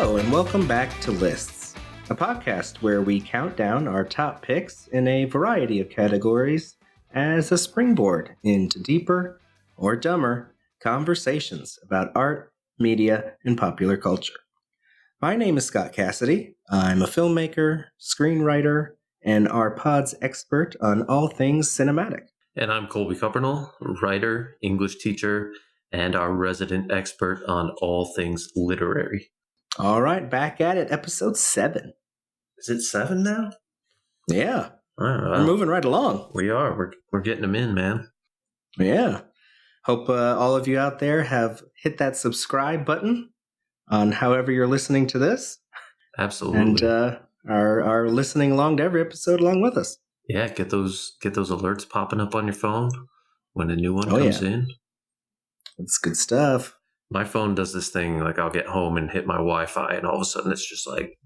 Hello, and welcome back to Lists, a podcast where we count down our top picks in a variety of categories as a springboard into deeper or dumber conversations about art, media, and popular culture. My name is Scott Cassidy. I'm a filmmaker, screenwriter, and our pod's expert on all things cinematic. And I'm Colby Cuppernell, writer, English teacher, and our resident expert on all things literary. All right, back at it, episode 7. Is it 7 now? Yeah, Wow. we're moving right along. We are. We're getting them in, man. Yeah. Hope all of you out there have hit that subscribe button on however you're listening to this. Absolutely. And are listening along to every episode along with us. Yeah, get those alerts popping up on your phone when a new one comes in. It's good stuff. My phone does this thing, like I'll get home and hit my Wi-Fi, and all of a sudden it's just like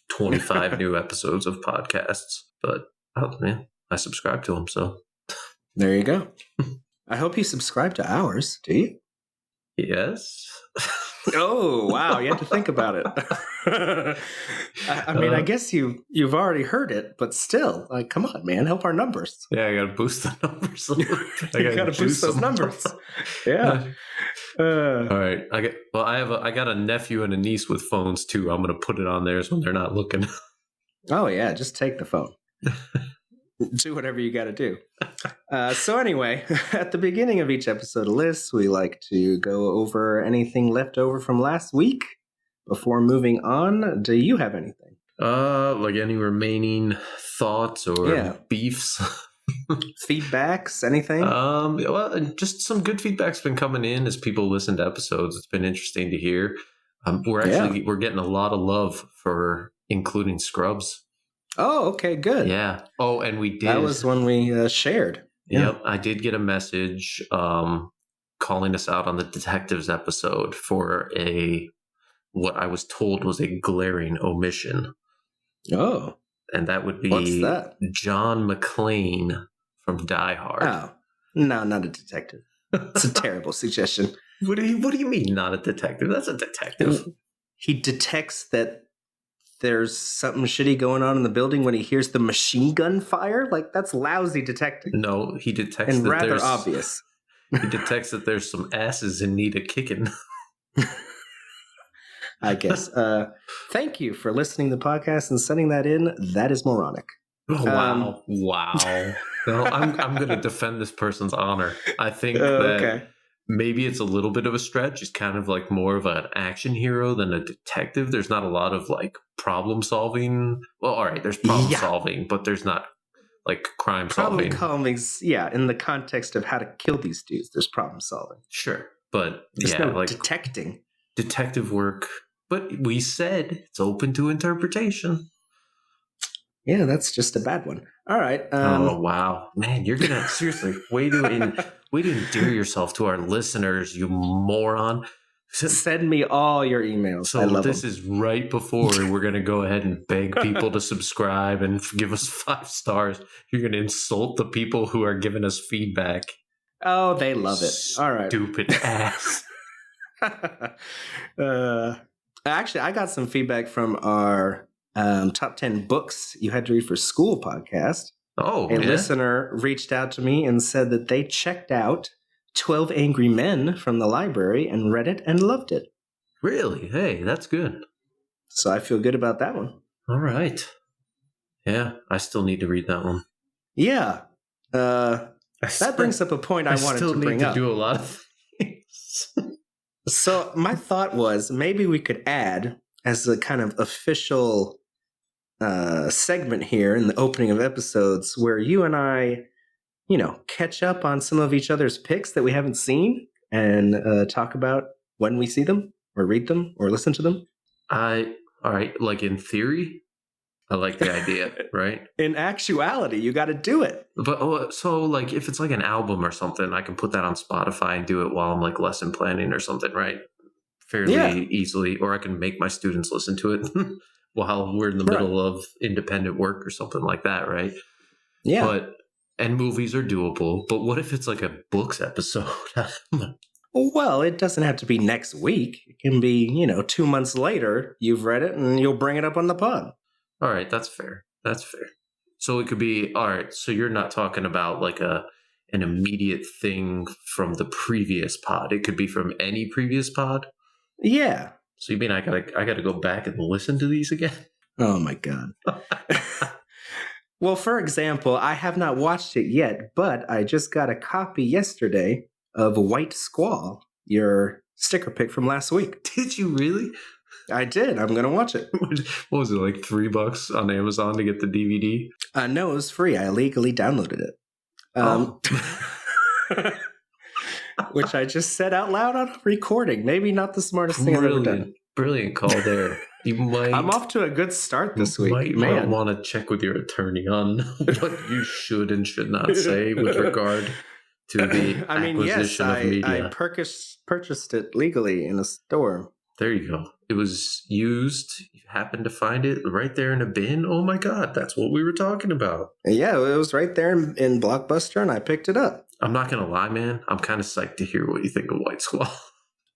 25 new episodes of podcasts. But man, I subscribe to them, so there you go. I hope you subscribe to ours. Do you? Yes. Oh, wow. You had to think about it. I mean, I guess you've already heard it, but still, like, come on, man, help our numbers. Yeah, I got to boost the numbers a little bit. You got to boost those numbers. Yeah. All right. I got a nephew and a niece with phones too. I'm going to put it on theirs when they're not looking. Oh, yeah. Just take the phone. Do whatever you got to do. So anyway, at the beginning of each episode of Lists, we like to go over anything left over from last week. Before moving on, do you have anything? Like any remaining thoughts or beefs? Feedbacks, anything? Well, just some good feedback's been coming in as people listen to episodes. It's been interesting to hear. We're getting a lot of love for including Scrubs. Oh, okay, good. Yeah. Oh, and we did. That was when we shared. Yep. I did get a message calling us out on the Detectives episode for what I was told was a glaring omission. Oh. And that would be What's that? John McClane from Die Hard. Oh. No, not a detective. It's a terrible suggestion. What do you mean not a detective? That's a detective. He detects that there's something shitty going on in the building when he hears the machine gun fire? Like, that's lousy detecting. No, he detects and that rather there's... obvious. He detects that there's some asses in need of kicking. I guess. Thank you for listening to the podcast and sending that in. That is moronic. Oh, wow. Wow. No, I'm going to defend this person's honor. I think that maybe it's a little bit of a stretch. He's kind of like more of an action hero than a detective. There's not a lot of like problem solving. Well, all right, there's problem solving, but there's not like crime solving. Problem solving, in the context of how to kill these dudes, there's problem solving. Sure, but there's no like detecting. Detective work. But we said it's open to interpretation. Yeah, that's just a bad one. All right. Oh, wow. Man, you're going to, seriously, way to endear yourself to our listeners, you moron. Send me all your emails. So I love this them. Is right before we're going to go ahead and beg people to subscribe and give us 5 stars. You're going to insult the people who are giving us feedback. Oh, they love it. All right. Stupid ass. Actually, I got some feedback from our top 10 books you had to read for school podcast. Oh, a listener reached out to me and said that they checked out 12 Angry Men from the library and read it and loved it. Really? Hey, that's good. So I feel good about that one. All right. Yeah, I still need to read that one. Yeah. That brings up a point I wanted to bring up. I still need to do a lot of things. So my thought was maybe we could add as a kind of official segment here in the opening of episodes where you and I, catch up on some of each other's picks that we haven't seen and talk about when we see them or read them or listen to them. All right. Like in theory, I like the idea, right? In actuality, you got to do it. But so like if it's like an album or something, I can put that on Spotify and do it while I'm like lesson planning or something, right? Fairly easily. Or I can make my students listen to it while we're in the middle of independent work or something like that, right? Yeah. And movies are doable. But what if it's like a books episode? Well, it doesn't have to be next week. It can be, 2 months later. You've read it and you'll bring it up on the pod. All right, that's fair. That's fair. So it could be, all right, so you're not talking about like an immediate thing from the previous pod. It could be from any previous pod? Yeah. So you mean I gotta go back and listen to these again? Oh my God. Well, for example, I have not watched it yet, but I just got a copy yesterday of White Squall, your sticker pick from last week. Did you really? I did. I'm going to watch it. What was it, like $3 on Amazon to get the DVD? No, it was free. I illegally downloaded it. Which I just said out loud on a recording. Maybe not the smartest thing I've ever done. Brilliant call there. You might. I'm off to a good start this week. You might want to check with your attorney on what you should and should not say with regard to the acquisition of media. I purchased it legally in a store. There you go. It was used. You happened to find it right there in a bin. Oh my God, that's what we were talking about. Yeah, it was right there in Blockbuster, and I picked it up. I'm not going to lie, man. I'm kind of psyched to hear what you think of White Squall.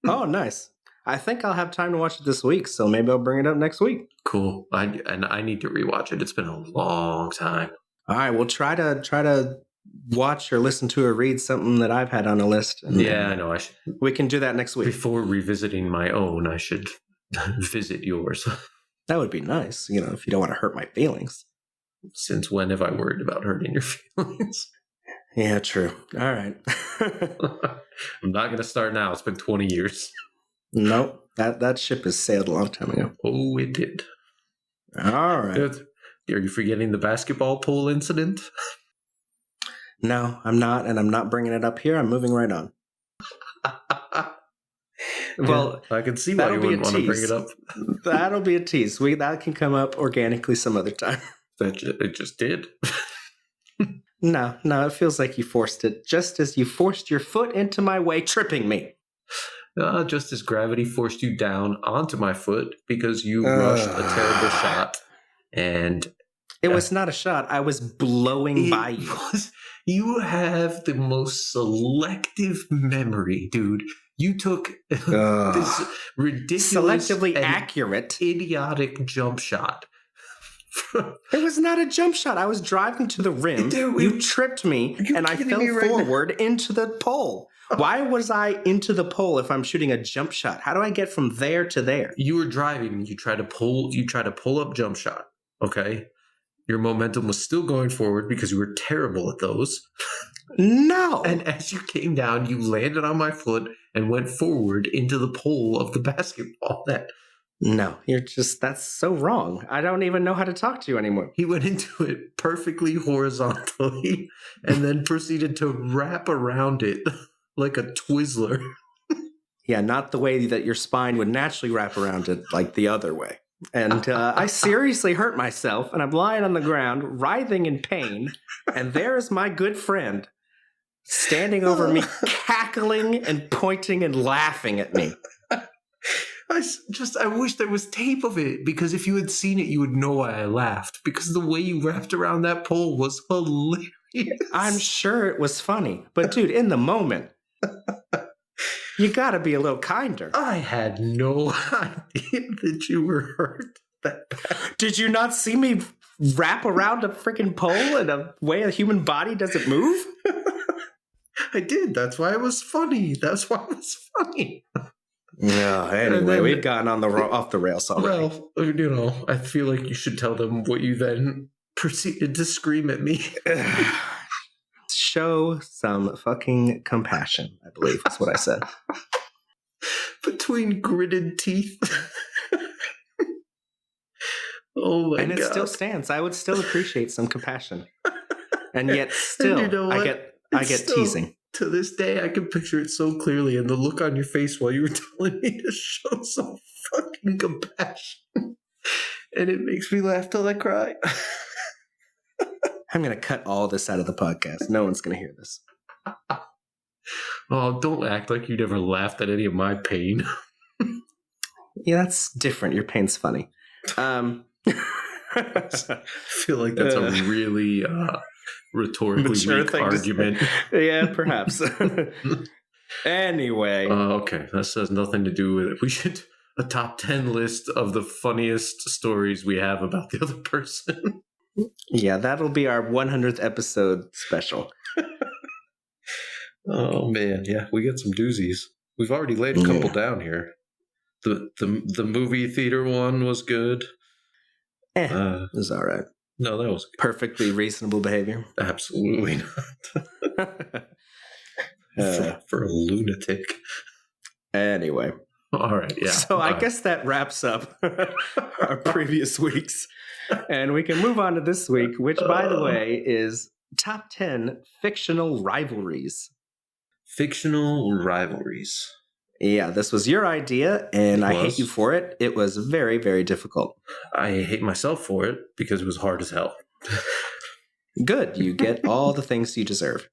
Oh, nice. I think I'll have time to watch it this week, so maybe I'll bring it up next week. Cool. I need to rewatch it. It's been a long time. All right, we'll try to watch or listen to or read something that I've had on a list. Yeah, I know. I should. We can do that next week. Before revisiting my own, I should visit yours. That would be nice, if you don't want to hurt my feelings. Since when have I worried about hurting your feelings? Yeah, true. All right. I'm not going to start now. It's been 20 years. Nope. That ship has sailed a long time ago. Oh, it did. All right. Are you forgetting the basketball pool incident? No, I'm not, and I'm not bringing it up here. I'm moving right on. Well, I can see why you wouldn't want to bring it up. That'll be a tease. That can come up organically some other time. It just did. No, it feels like you forced it, just as you forced your foot into my way, tripping me. Just as gravity forced you down onto my foot because you rushed a terrible shot. And it was not a shot. I was blowing by you. You have the most selective memory, dude. You took this ridiculous, selectively accurate, idiotic jump shot. It was not a jump shot. I was driving to the rim. You tripped me, and I fell forward into the pole. Why was I into the pole if I'm shooting a jump shot? How do I get from there to there? You were driving. You try to pull up jump shot. Okay. Your momentum was still going forward because you were terrible at those. No. And as you came down, you landed on my foot and went forward into the pole of the basketball net. No, that's so wrong. I don't even know how to talk to you anymore. He went into it perfectly horizontally and then proceeded to wrap around it like a Twizzler. Yeah, not the way that your spine would naturally wrap around it, like the other way. And I seriously hurt myself, and I'm lying on the ground, writhing in pain, and there's my good friend standing over me, cackling and pointing and laughing at me. I wish there was tape of it, because if you had seen it, you would know why I laughed, because the way you wrapped around that pole was hilarious. I'm sure it was funny, but dude, in the moment, you gotta be a little kinder. I had no idea that you were hurt that bad. Did you not see me wrap around a freaking pole in a way a human body doesn't move? I did. That's why it was funny. Yeah, anyway, we've gotten off the rails already. Well, I feel like you should tell them what you then proceeded to scream at me. Show some fucking compassion, I believe is what I said. Between gritted teeth. Oh my God. And it still stands. I would still appreciate some compassion. And yet still, and I get teasing. To this day, I can picture it so clearly, and the look on your face while you were telling me to show some fucking compassion. And it makes me laugh till I cry. I'm going to cut all this out of the podcast. No one's going to hear this. Oh, don't act like you never laughed at any of my pain. Yeah, that's different. Your pain's funny. I feel like that's a really rhetorically weak argument. Yeah, perhaps. Anyway. Okay. That has nothing to do with it. We should a top 10 list of the funniest stories we have about the other person. Yeah, that'll be our 100th episode special. Oh, man. Yeah, we get some doozies. We've already laid a couple down here. The movie theater one was good. It was all right. No, that was good. Perfectly reasonable behavior. Absolutely not. For a lunatic. Anyway. All right, yeah. So I guess that wraps up our previous weeks. And we can move on to this week, which, by the way, is top 10 fictional rivalries. Fictional rivalries. Yeah, this was your idea, and I hate you for it. It was very, very difficult. I hate myself for it because it was hard as hell. Good. You get all the things you deserve.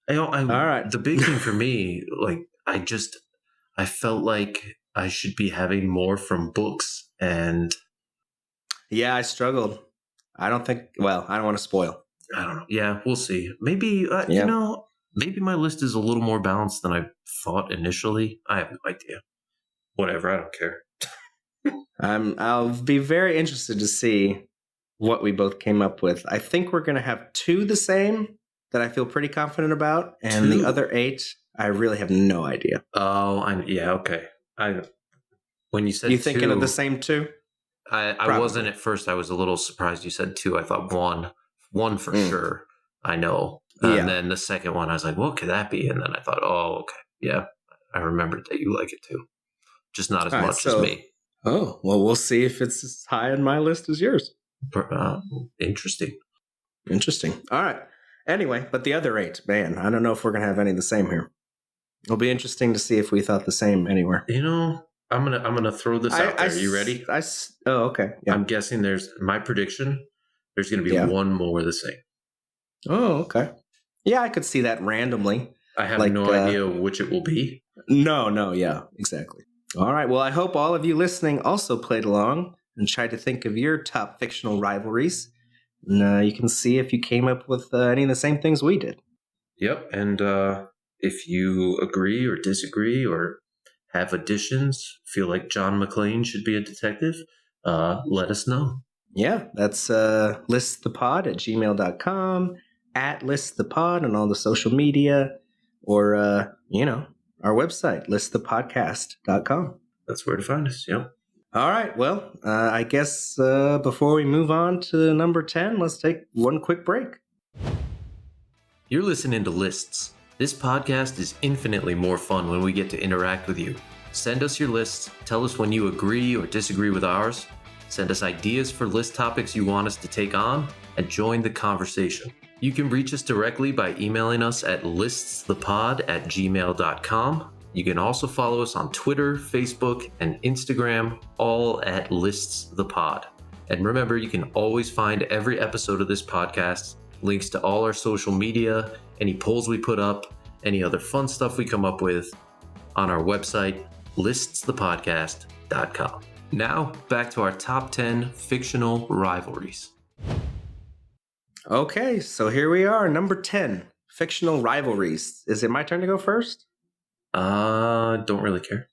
All right. The big thing for me, like, I felt like I should be having more from books, and yeah, I struggled. I don't want to spoil. I don't know. Yeah, we'll see. Maybe, maybe my list is a little more balanced than I thought initially. I have no idea. Whatever, I don't care. I'll be very interested to see what we both came up with. I think we're going to have 2 the same that I feel pretty confident about, and 2? The other 8, I really have no idea. Oh, okay. When you said you thinking 2, of the same 2? I wasn't at first. I was a little surprised you said 2. I thought one for sure. I know. And then the second one, I was like, what could that be? And then I thought, oh, okay. Yeah. I remembered that you like it too. Just not as much as me. Oh, well, we'll see if it's as high on my list as yours. Interesting. All right. Anyway, but the other 8, man, I don't know if we're going to have any of the same here. It'll be interesting to see if we thought the same anywhere. I'm gonna throw this out there. Are you ready? Okay. Yeah. I'm guessing there's gonna be one more the same. Oh, okay. Yeah, I could see that randomly. I have no idea which it will be. No, yeah, exactly. All right. Well, I hope all of you listening also played along and tried to think of your top fictional rivalries. And you can see if you came up with any of the same things we did. Yep. And if you agree or disagree or have additions, feel like John McClane should be a detective, let us know. Yeah, that's listthepod@gmail.com, @listthepod on all the social media, or, our website, listthepodcast.com. That's where to find us, yep. All right, well, I guess before we move on to number 10, let's take one quick break. You're listening to Lists. This podcast is infinitely more fun when we get to interact with you. Send us your lists, tell us when you agree or disagree with ours, send us ideas for list topics you want us to take on, and join the conversation. You can reach us directly by emailing us at liststhepod@gmail.com. You can also follow us on Twitter, Facebook, and Instagram, all at liststhepod. And remember, you can always find every episode of this podcast, links to all our social media, any polls we put up, any other fun stuff we come up with on our website, liststhepodcast.com. Now, back to our top 10 fictional rivalries. Okay, so here we are, number 10, fictional rivalries. Is it my turn to go first? Don't really care.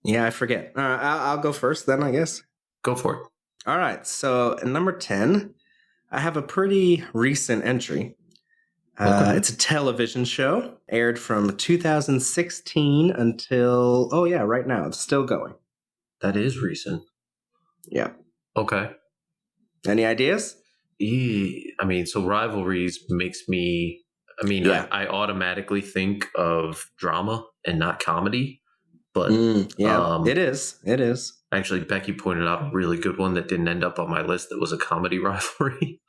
Yeah, I forget. I'll go first then, I guess. Go for it. All right, so number 10, I have a pretty recent entry. Okay. It's a television show, aired from 2016 until, right now. It's still going. That is recent. Yeah. Okay. Any ideas? So rivalries makes me, I automatically think of drama and not comedy. But it is. Actually, Becky pointed out a really good one that didn't end up on my list that was a comedy rivalry.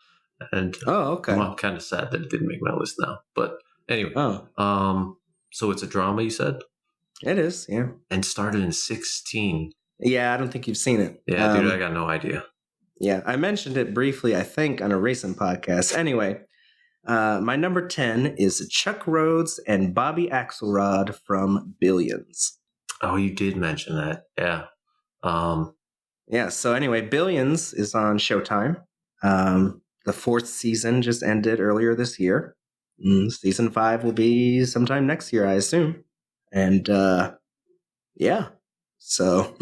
And okay. I'm kind of sad that it didn't make my list now. But anyway, so it's a drama, you said? It is, yeah. And started in 16. Yeah, I don't think you've seen it. Yeah, dude, I got no idea. Yeah, I mentioned it briefly, I think, on a recent podcast. Anyway, my number 10 is Chuck Rhodes and Bobby Axelrod from Billions. Oh, you did mention that. Yeah. So anyway, Billions is on Showtime. The 4th season just ended earlier this year. Season 5 will be sometime next year, I assume. And yeah, so.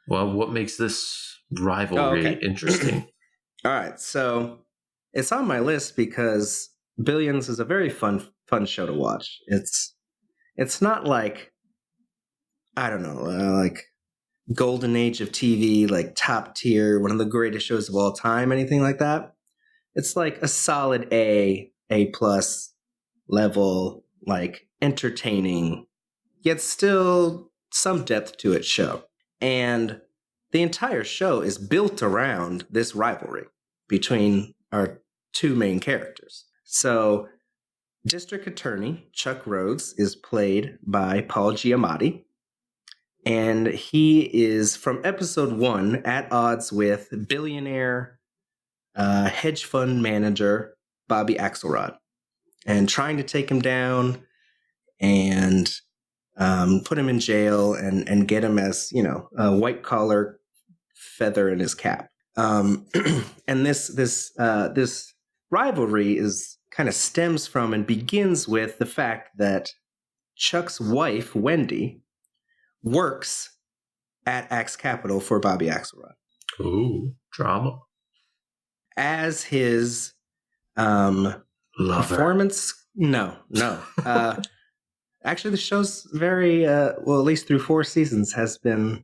Well, what makes this rivalry interesting? All right, so it's on my list because Billions is a very fun show to watch. It's not like, I don't know, like golden age of TV, like top tier, one of the greatest shows of all time, anything like that. It's like a solid A plus level, like entertaining, yet still some depth to its show. And the entire show is built around this rivalry between our two main characters. So, District Attorney Chuck Rhodes is played by Paul Giamatti, and he is from episode 1 at odds with billionaire hedge fund manager Bobby Axelrod, and trying to take him down and put him in jail and get him as, a white collar feather in his cap. And this rivalry is kind of stems from and begins with the fact that Chuck's wife, Wendy, works at Axe Capital for Bobby Axelrod. Ooh, drama. As his performance. No. Actually, the show's very, at least through 4 seasons, has been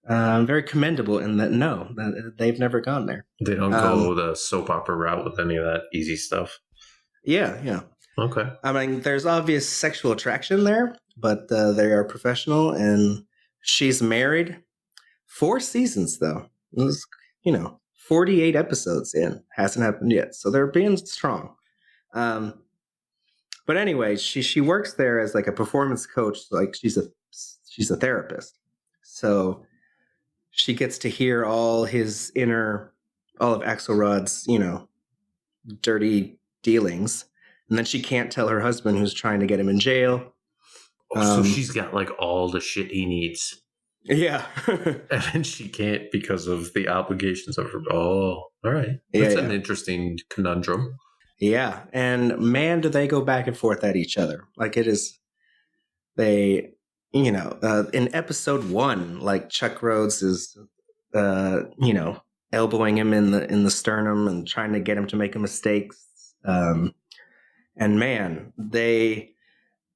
very commendable in that they've never gone there. They don't go the soap opera route with any of that easy stuff. Yeah. Okay. I mean, there's obvious sexual attraction there, but they are professional, and she's married. 4 seasons, though. It was, 48 episodes in. Hasn't happened yet. So they're being strong. But anyway, she works there as like a performance coach. Like she's a therapist. So she gets to hear all of Axelrod's, dirty dealings. And then she can't tell her husband, who's trying to get him in jail. So she's got like all the shit he needs. Yeah. And then she can't because of the obligations of her. Oh, all right. That's an interesting conundrum. Yeah. And man, do they go back and forth at each other. Like in episode 1, like Chuck Rhodes is, elbowing him in the sternum and trying to get him to make mistakes. And man,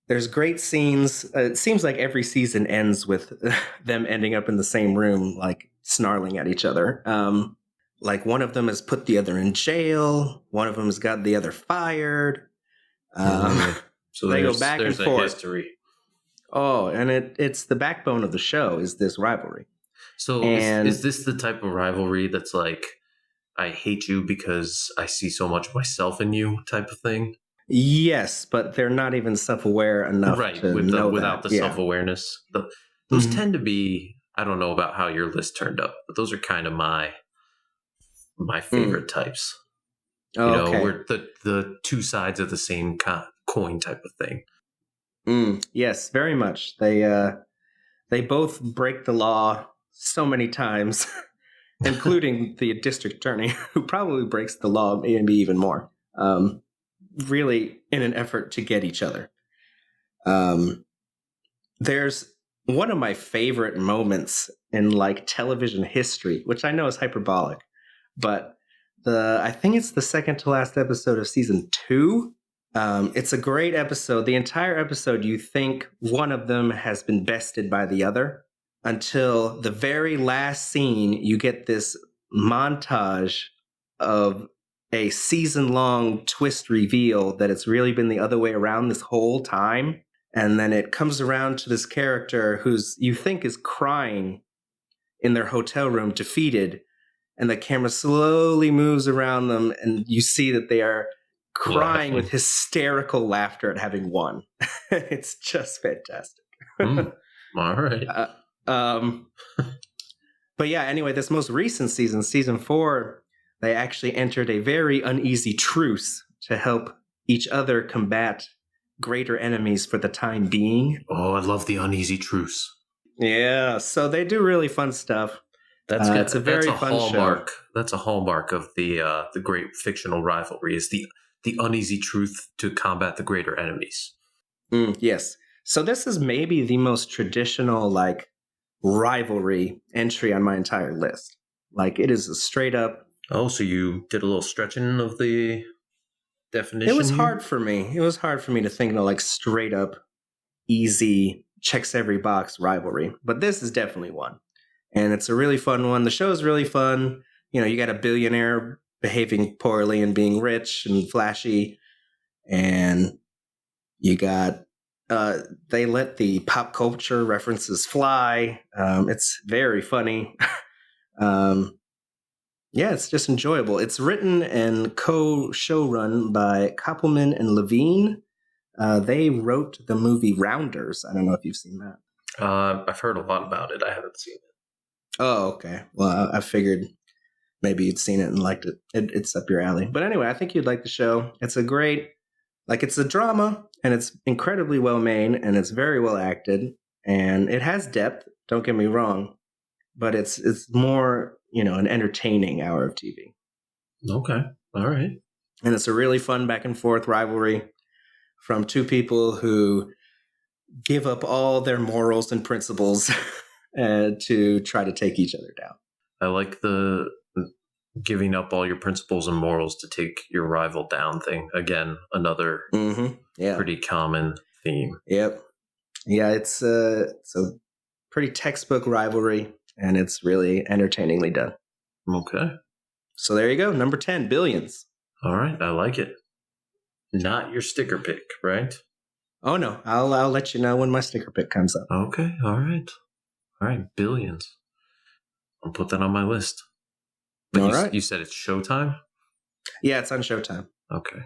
there's great scenes. It seems like every season ends with them ending up in the same room, like snarling at each other. Like one of them has put the other in jail. One of them has got the other fired. So they go back and forth. History. Oh, and it's the backbone of the show is this rivalry. So is this the type of rivalry that's like, I hate you because I see so much myself in you type of thing? Yes, but they're not even self-aware enough to know without the self-awareness. Those tend to be, I don't know about how your list turned up, but those are kind of my favorite types. We're the two sides of the same coin type of thing. Yes, very much. They both break the law so many times, including the district attorney, who probably breaks the law maybe even more. Really in an effort to get each other. There's one of my favorite moments in like television history, which I know is hyperbolic, but I think it's the second to last episode of season 2. It's a great episode. The entire episode, you think one of them has been bested by the other until the very last scene, you get this montage of a season-long twist reveal that it's really been the other way around this whole time. And then it comes around to this character who's you think is crying in their hotel room, defeated. And the camera slowly moves around them, and you see that they are crying with hysterical laughter at having won. It's just fantastic. All right. But yeah, anyway, this most recent season 4, they actually entered a very uneasy truce to help each other combat greater enemies for the time being. Oh, I love the uneasy truce. Yeah, so they do really fun stuff. It's a very fun hallmark. show. That's a hallmark of the great fictional rivalry is the the uneasy truth to combat the greater enemies. Yes. So this is maybe the most traditional, like, rivalry entry on my entire list. Like, it is a straight up. Oh, so you did a little stretching of the definition? It was hard for me. It was hard for me to think of, like, straight up, easy, checks every box rivalry. But this is definitely one. And it's a really fun one. The show is really fun. You know, you got a billionaire behaving poorly and being rich and flashy. And you got, they let the pop culture references fly. It's very funny. Yeah, it's just enjoyable. It's written and co-show run by Koppelman and Levine. They wrote the movie Rounders. I don't know if you've seen that. I've heard a lot about it. I haven't seen it. Oh, okay. Well, I figured maybe you'd seen it and liked it. It's up your alley. But anyway, I think you'd like the show. It's a great, like, it's a drama, and it's incredibly well made, and it's very well acted, and it has depth. Don't get me wrong, but it's more, you know, an entertaining hour of TV. Okay. All right. And it's a really fun back and forth rivalry from two people who give up all their morals and principles to try to take each other down. I like the giving up all your principles and morals to take your rival down thing. Again, another pretty common theme. Yep. Yeah, it's a pretty textbook rivalry, and it's really entertainingly done. Okay. So there you go. Number 10, Billions. All right. I like it. Not your sticker pick, right? Oh, no. I'll let you know when my sticker pick comes up. Okay. All right. All right. Billions. I'll put that on my list. But you said it's Showtime? Yeah, it's on Showtime. Okay.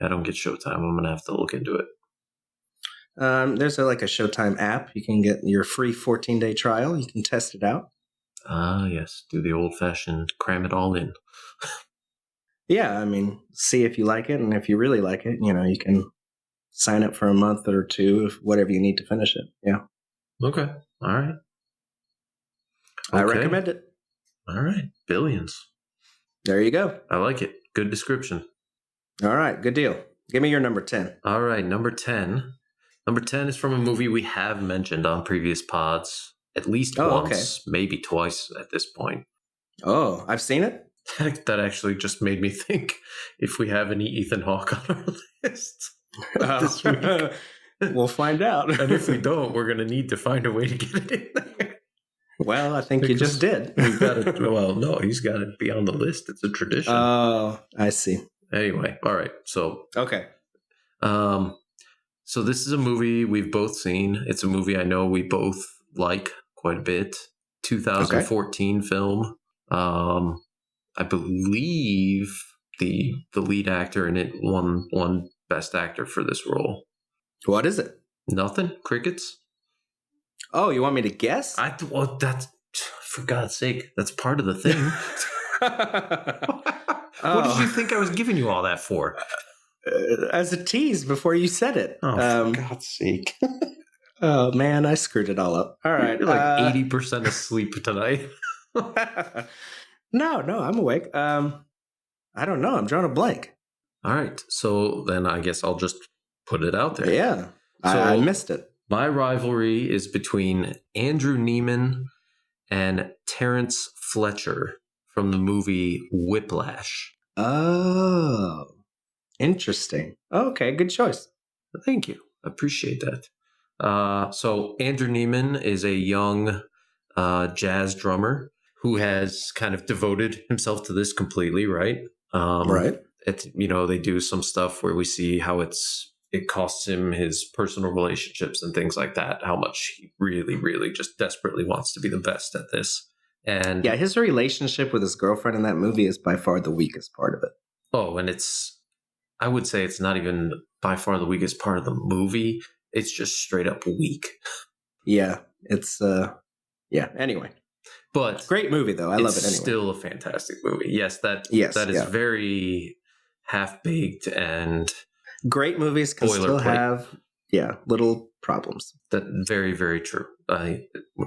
I don't get Showtime. I'm going to have to look into it. There's a Showtime app. You can get your free 14-day trial. You can test it out. Ah, yes. Do the old-fashioned cram it all in. Yeah, I mean, see if you like it. And if you really like it, you know, you can sign up for a month or two, whatever you need to finish it. Yeah. Okay. All right. I recommend it. All right. Billions. There you go. I like it. Good description. All right. Good deal. Give me your number 10. All right. Number 10. Number 10 is from a movie we have mentioned on previous pods at least once, maybe twice at this point. Oh, I've seen it? That actually just made me think if we have any Ethan Hawke on our list this week. We'll find out. And if we don't, we're going to need to find a way to get it in there. Well, I think you just did. We've got it. Well, no, he's got to be on the list. It's a tradition. Oh, I see. Anyway, all right. So, okay. So this is a movie we've both seen. It's a movie I know we both like quite a bit. 2014 film. I believe the lead actor in it won Best Actor for this role. What is it? Nothing? Crickets? Oh, you want me to guess? Well, that's, for God's sake, that's part of the thing. What did you think I was giving you all that for? As a tease before you said it. Oh, for God's sake. Oh, man, I screwed it all up. All right. You're like 80% asleep tonight. No, I'm awake. I don't know. I'm drawing a blank. All right. So then I guess I'll just put it out there. Yeah. So I missed it. My rivalry is between Andrew Neiman and Terrence Fletcher from the movie Whiplash. Oh, interesting. Okay, good choice. Thank you. I appreciate that. So Andrew Neiman is a young jazz drummer who has kind of devoted himself to this completely, right? Right. It's, you know, they do some stuff where we see how it costs him his personal relationships and things like that, how much he really, really just desperately wants to be the best at this. And yeah, his relationship with his girlfriend in that movie is by far the weakest part of it. Oh, and I would say it's not even by far the weakest part of the movie. It's just straight up weak. Yeah, it's, anyway. But great movie, though. I love it anyway. It's still a fantastic movie. Yes, that is very half-baked and great movies can still have, little problems. That very, very true. I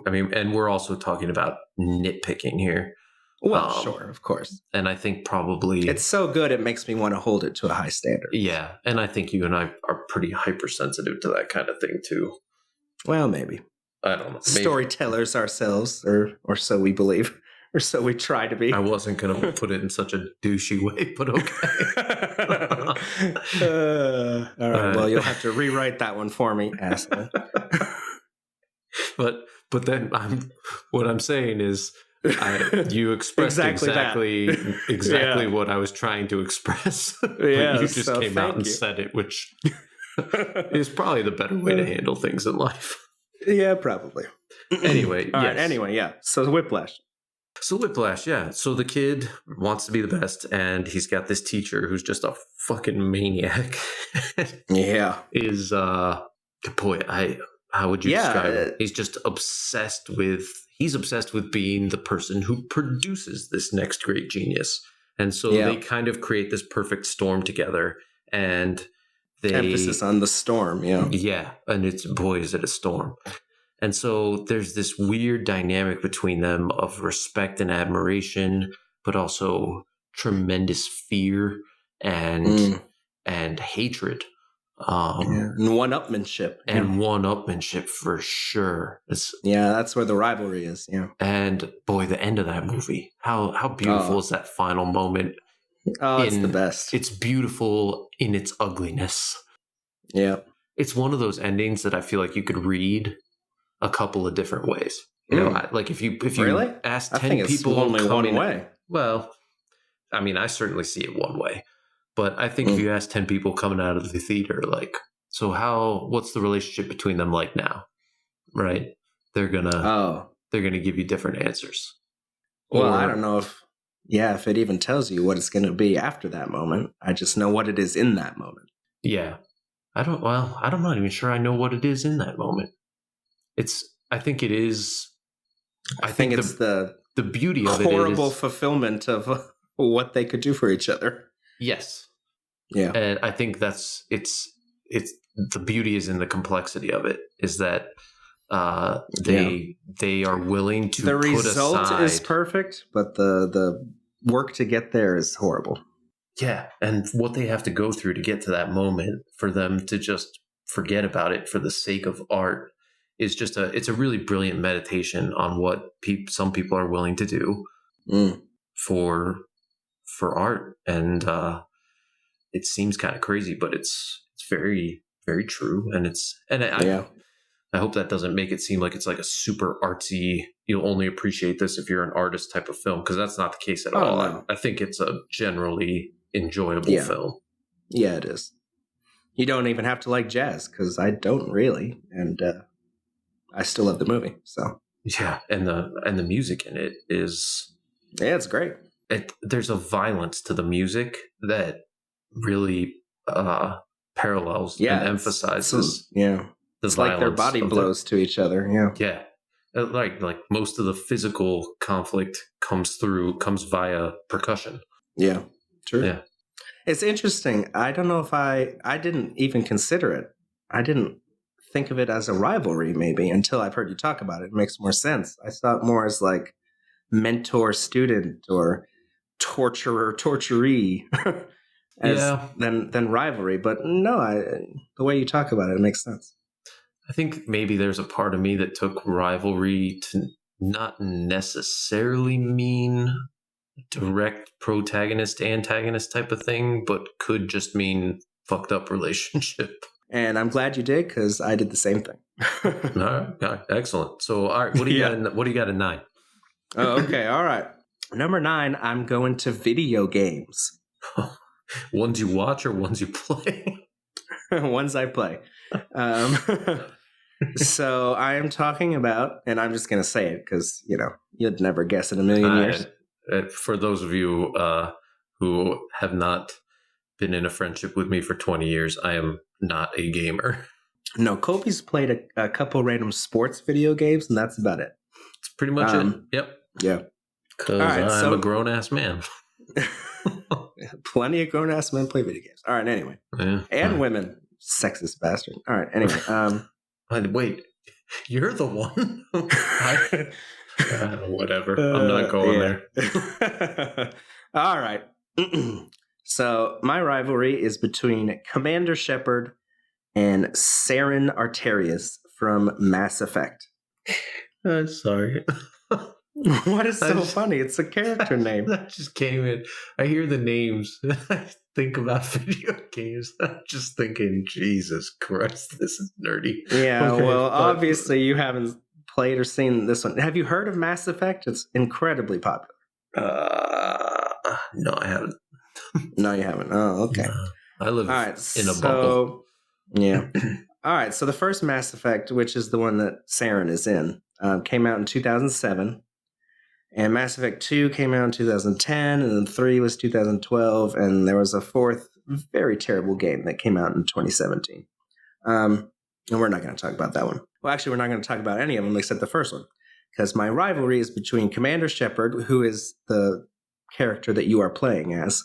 mean, and we're also talking about nitpicking here. Well, sure, of course. And I think probably... It's so good, it makes me want to hold it to a high standard. Yeah, and I think you and I are pretty hypersensitive to that kind of thing, too. Well, maybe. I don't know. Maybe. Storytellers ourselves, or so we believe, or so we try to be. I wasn't going to put it in such a douchey way, but okay. All right, well, you'll have to rewrite that one for me, asshole. But then what I'm saying is you expressed exactly what I was trying to express. Yeah, you just came out and said it, which is probably the better way to handle things in life. Yeah, probably. Anyway, all right. Anyway, yeah. So Whiplash. Yeah. So the kid wants to be the best, and he's got this teacher who's just a fucking maniac. Yeah. Is how would you describe it? He's just obsessed with being the person who produces this next great genius. And so they kind of create this perfect storm together, and emphasis on the storm, yeah. Yeah, and is it a storm. And so there's this weird dynamic between them of respect and admiration, but also tremendous fear and hatred. And one-upmanship. And one-upmanship for sure. That's where the rivalry is, yeah. And boy, the end of that movie. How beautiful is that final moment? Oh, it's the best. It's beautiful in its ugliness. Yeah. It's one of those endings that I feel like you could read a couple of different ways. You know, like if you really? ask 10 I think people it's only one way. Well, I mean, I certainly see it one way. But I think if you ask 10 people coming out of the theater, like, so what's the relationship between them like now? Right? They're gonna give you different answers. Well, I don't know if it even tells you what it's going to be after that moment. I just know what it is in that moment. Yeah. I'm not even sure I know what it is in that moment. I think it is. I think it's the beauty of it. Horrible fulfillment of what they could do for each other. Yes. Yeah. And I think it's the beauty is in the complexity of it, is that they are willing to the put result aside, is perfect, but the work to get there is horrible. Yeah, and what they have to go through to get to that moment for them to just forget about it for the sake of art is just it's a really brilliant meditation on what some people are willing to do for art. And it seems kind of crazy, but it's very, very true. And I hope that doesn't make it seem like it's like a super artsy, you'll only appreciate this if you're an artist type of film, because that's not the case at all. No. I think it's a generally enjoyable film. Yeah, it is. You don't even have to like jazz, because I don't really, and I still love the movie. So yeah, and the music in it is it's great. There's a violence to the music that really parallels and emphasizes. It's like their body blows to each other. Yeah. Like most of the physical conflict comes via percussion. Yeah, true. Yeah. It's interesting. I don't know if I didn't even consider it. I didn't think of it as a rivalry maybe until I've heard you talk about it. It makes more sense. I saw it more as like mentor-student or torturer-torturee than rivalry. But no, the way you talk about it makes sense. I think maybe there's a part of me that took rivalry to not necessarily mean direct protagonist-antagonist type of thing, but could just mean fucked up relationship. And I'm glad you did, because I did the same thing. All right, excellent. So, all right, what do you got in 9? Oh, okay, all right. Number 9, I'm going to video games. Ones you watch or ones you play? Ones I play. So I am talking about, and I'm just going to say it because, you'd never guess in a million years. For those of you who have not been in a friendship with me for 20 years, I am not a gamer. No, Colby's played a couple random sports video games, and that's about it. It's pretty much it. Yep. Yeah. Because I'm a grown-ass man. Plenty of grown-ass men play video games. All right, anyway. Yeah. And women. Sexist bastard. All right, anyway. Wait, you're the one? Whatever. I'm not going there. All right. So my rivalry is between Commander Shepard and Saren Arterius from Mass Effect. Sorry. What is so funny? It's a character name. That just came in. I hear the names. I think about video games. I'm just thinking, Jesus Christ, this is nerdy. Yeah, obviously you haven't played or seen this one. Have you heard of Mass Effect? It's incredibly popular. No, I haven't. No, you haven't. Oh, okay. No, I live in a bubble. Yeah. All right. So the first Mass Effect, which is the one that Saren is in, came out in 2007. And Mass Effect 2 came out in 2010, and then 3 was 2012, and there was a fourth very terrible game that came out in 2017. And we're not going to talk about that one. Well, actually, we're not going to talk about any of them except the first one, because my rivalry is between Commander Shepard, who is the character that you are playing as,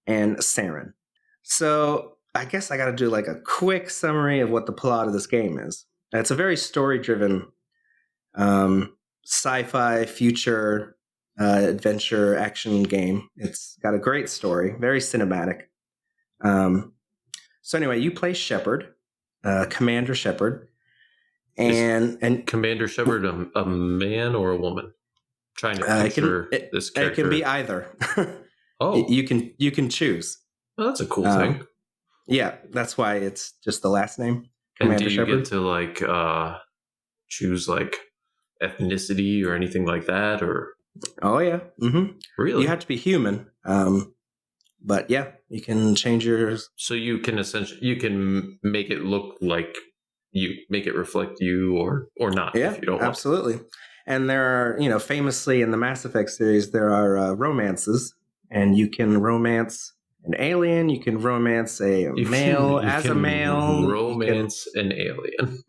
and Saren. So I guess I got to do like a quick summary of what the plot of this game is. It's a very story-driven sci-fi future adventure action game. It's got a great story, very cinematic. So anyway, you play Shepard, Commander Shepard, and Commander Shepard a man or a woman? Trying to picture this character. It can be either. Oh, you can choose. Well, that's a cool thing. Yeah, that's why it's just the last name. Commander Shepard. And do you get to choose ethnicity or anything like that, or? Oh yeah, Really? You have to be human, but yeah, you can change yours. So you can make it look like you, make it reflect you, or not. Yeah, if you don't absolutely. And there are, famously in the Mass Effect series, there are romances, and you can romance an alien, you can romance a male as a male. Romance an alien.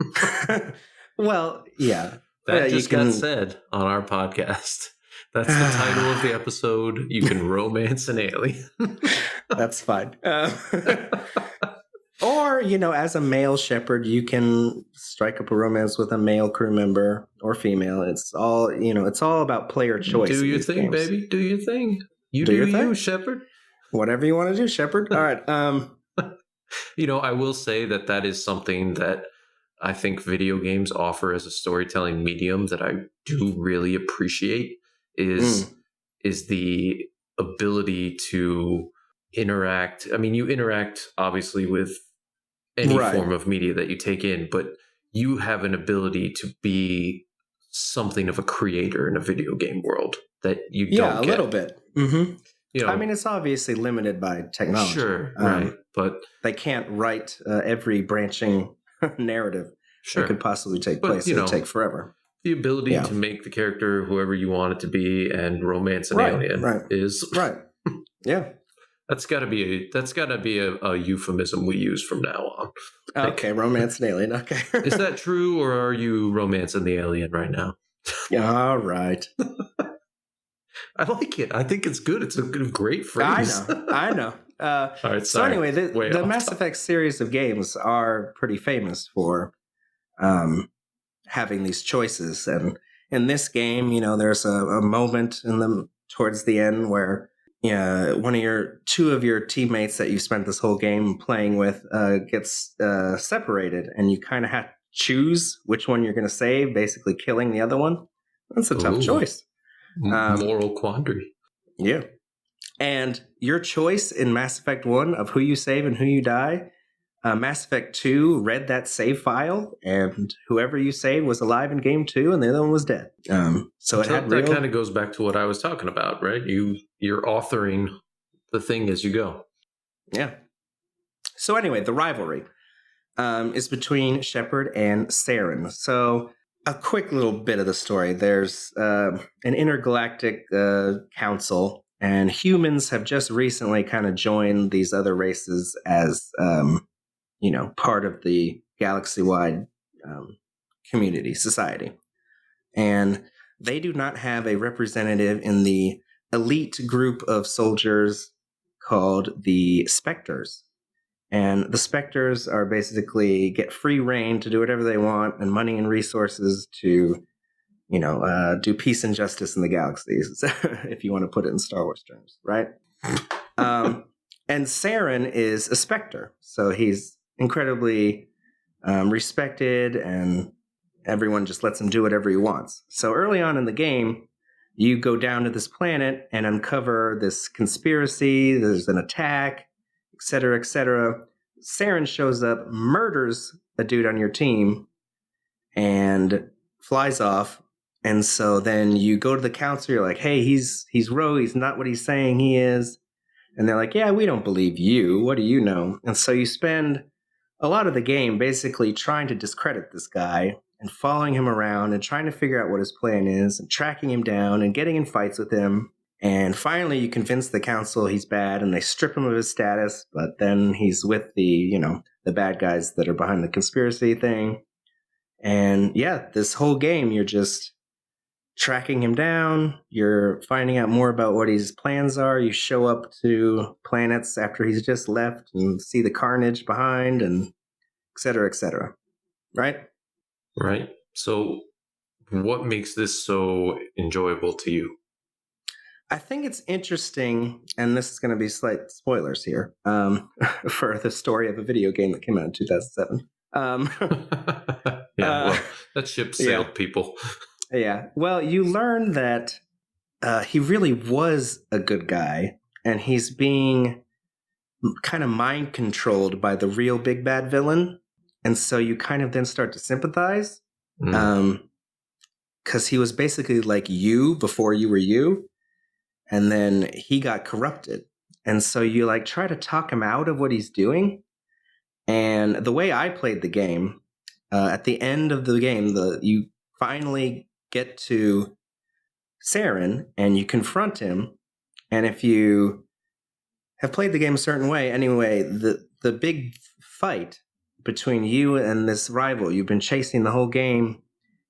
Well, yeah. That just got said on our podcast. That's the title of the episode. You can romance an alien. That's fine. Or, as a male Shepard, you can strike up a romance with a male crew member or female. It's all, it's all about player choice. Do your thing, games. Baby. Do your thing. You do your thing, Shepard. Whatever you want to do, Shepard. All right. I will say that is something that I think video games offer as a storytelling medium that I do really appreciate is the ability to interact. I mean, you interact obviously with any form of media that you take in, but you have an ability to be something of a creator in a video game world that you don't get. Yeah, a little bit. Mm-hmm. I mean, it's obviously limited by technology. Sure, right. But they can't write every branching narrative that could possibly take place. It would take forever. The ability to make the character whoever you want it to be and romance an alien is right. Yeah. That's got to be a euphemism we use from now on. Okay, romance an alien. Okay. Is that true, or are you romancing the alien right now? All right. I like it. I think it's good. It's a great phrase. I know. All right, so anyway, the Mass Effect series of games are pretty famous for having these choices. And in this game, there's a moment towards the end where two of your teammates that you spent this whole game playing with gets separated, and you kind of have to choose which one you're going to save, basically killing the other one. That's a tough choice. Moral quandary. Yeah. And your choice in Mass Effect 1 of who you save and who you die, Mass Effect 2 read that save file, and whoever you saved was alive in game 2, and the other one was dead. So that kind of goes back to what I was talking about, right? You're authoring the thing as you go. Yeah. So anyway, the rivalry is between Shepard and Saren. So a quick little bit of the story. There's an intergalactic council, and humans have just recently kind of joined these other races as part of the galaxy-wide community, society. And they do not have a representative in the elite group of soldiers called the Spectres. And the Spectres are basically get free reign to do whatever they want and money and resources to do peace and justice in the galaxies, if you want to put it in Star Wars terms, right? And Saren is a Spectre, so he's incredibly respected, and everyone just lets him do whatever he wants. So early on in the game, you go down to this planet and uncover this conspiracy. There's an attack, et cetera, et cetera. Saren shows up, murders a dude on your team, and flies off. And so then you go to the council. You're like, hey, he's rogue. He's not what he's saying he is. And they're like, yeah, we don't believe you. What do you know? And so you spend a lot of the game basically trying to discredit this guy and following him around and trying to figure out what his plan is and tracking him down and getting in fights with him. And finally, you convince the council he's bad and they strip him of his status. But then he's with the bad guys that are behind the conspiracy thing. And yeah, this whole game, you're just tracking him down. You're finding out more about what his plans are. You show up to planets after he's just left and see the carnage behind, and et cetera, et cetera. Right? Right. So what makes this so enjoyable to you? I think it's interesting, and this is going to be slight spoilers here, for the story of a video game that came out in 2007. Well, that ship sailed, people. Yeah. Well, you learn that he really was a good guy, and he's being kind of mind controlled by the real big bad villain. And so you kind of then start to sympathize, because he was basically like you before you were you. And then he got corrupted. And so you like try to talk him out of what he's doing. And the way I played the game, at the end of the game, you finally get to Saren and you confront him. And if you have played the game a certain way, anyway, the big fight between you and this rival you've been chasing the whole game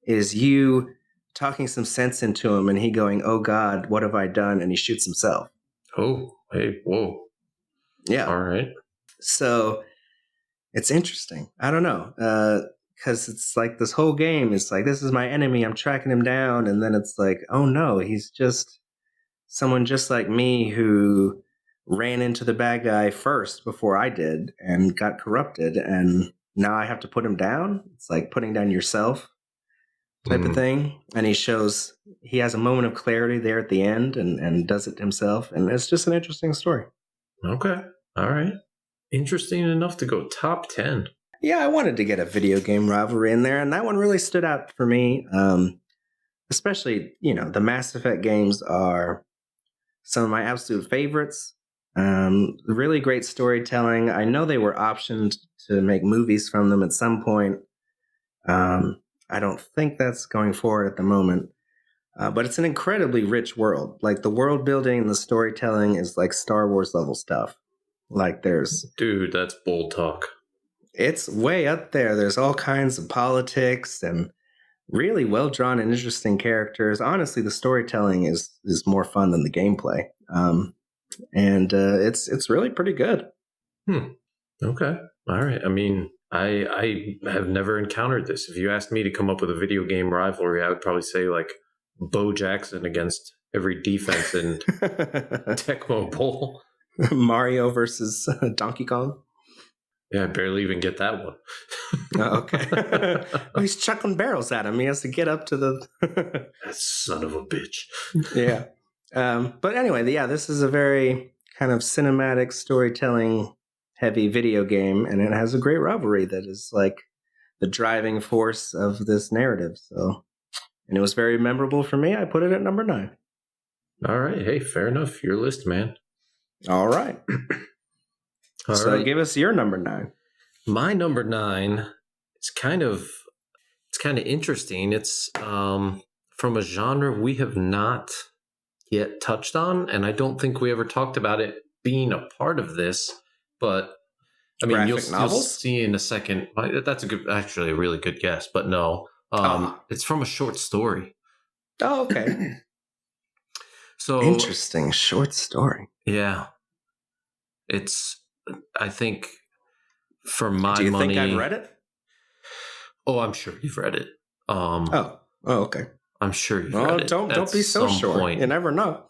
is you talking some sense into him and he going, oh God, what have I done? And he shoots himself. Oh, hey, whoa. Yeah. All right. So it's interesting. I don't know. Because it's like this whole game is like, this is my enemy. I'm tracking him down. And then it's like, oh no, he's just someone just like me who ran into the bad guy first before I did and got corrupted. And now I have to put him down. It's like putting down yourself type of thing. And he has a moment of clarity there at the end and does it himself. And it's just an interesting story. Okay. All right. Interesting enough to go top 10. Yeah, I wanted to get a video game rivalry in there, and that one really stood out for me. Especially, the Mass Effect games are some of my absolute favorites. Really great storytelling. I know they were optioned to make movies from them at some point. I don't think that's going forward at the moment. But it's an incredibly rich world. Like, the world building and the storytelling is like Star Wars level stuff. Like, Dude, that's bold talk. It's way up there. There's all kinds of politics and really well-drawn and interesting characters. Honestly, the storytelling is more fun than the gameplay. And it's really pretty good. Okay. All right. I mean, I have never encountered this. If you asked me to come up with a video game rivalry, I would probably say like Bo Jackson against every defense in Tecmo Bowl. Mario versus Donkey Kong. Yeah, I barely even get that one. Oh, okay. Well, he's chucking barrels at him. He has to get up to the... That son of a bitch. Yeah. But anyway, yeah, this is a very kind of cinematic storytelling heavy video game, and it has a great rivalry that is like the driving force of this narrative. So, and it was very memorable for me. I put it at number 9. All right. Hey, fair enough. Your list, man. All right. So give us your number 9. My number 9 is kind of interesting. It's from a genre we have not yet touched on, and I don't think we ever talked about it being a part of this. But I mean, you'll see in a second. That's actually a really good guess, but no, it's from a short story. Oh, okay. So interesting short story. Yeah, I think for my money. Do you think I've read it? Oh, I'm sure you've read it. Oh, okay. I'm sure you've read it. Don't be so sure. Point. You never know.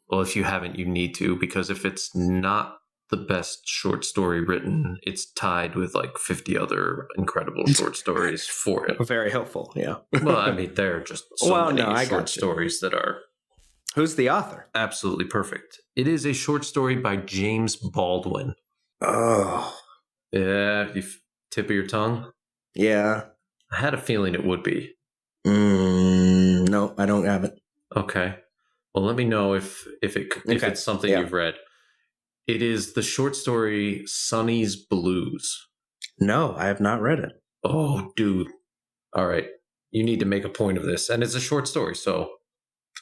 Well, if you haven't, you need to, because if it's not the best short story written, it's tied with like 50 other incredible short stories for it. Very helpful, yeah. Well, I mean, there are just so many short stories that are... Who's the author? Absolutely perfect. It is a short story by James Baldwin. Oh. Yeah, you tip of your tongue? Yeah. I had a feeling it would be. No, I don't have it. Okay. Well, let me know if it's something you've read. It is the short story Sonny's Blues. No, I have not read it. Oh, dude. All right. You need to make a point of this. And it's a short story, so...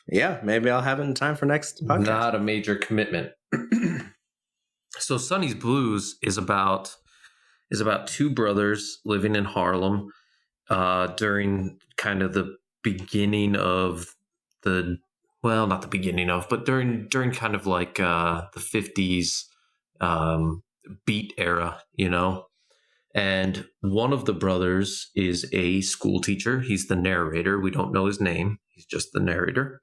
Yeah, maybe I'll have it in time for next podcast. Not a major commitment. So Sonny's Blues is about two brothers living in Harlem during kind of the beginning of the... Well, not the beginning of, but during kind of like the 50s beat era, you know? And one of the brothers is a school teacher. He's the narrator. We don't know his name. He's just the narrator.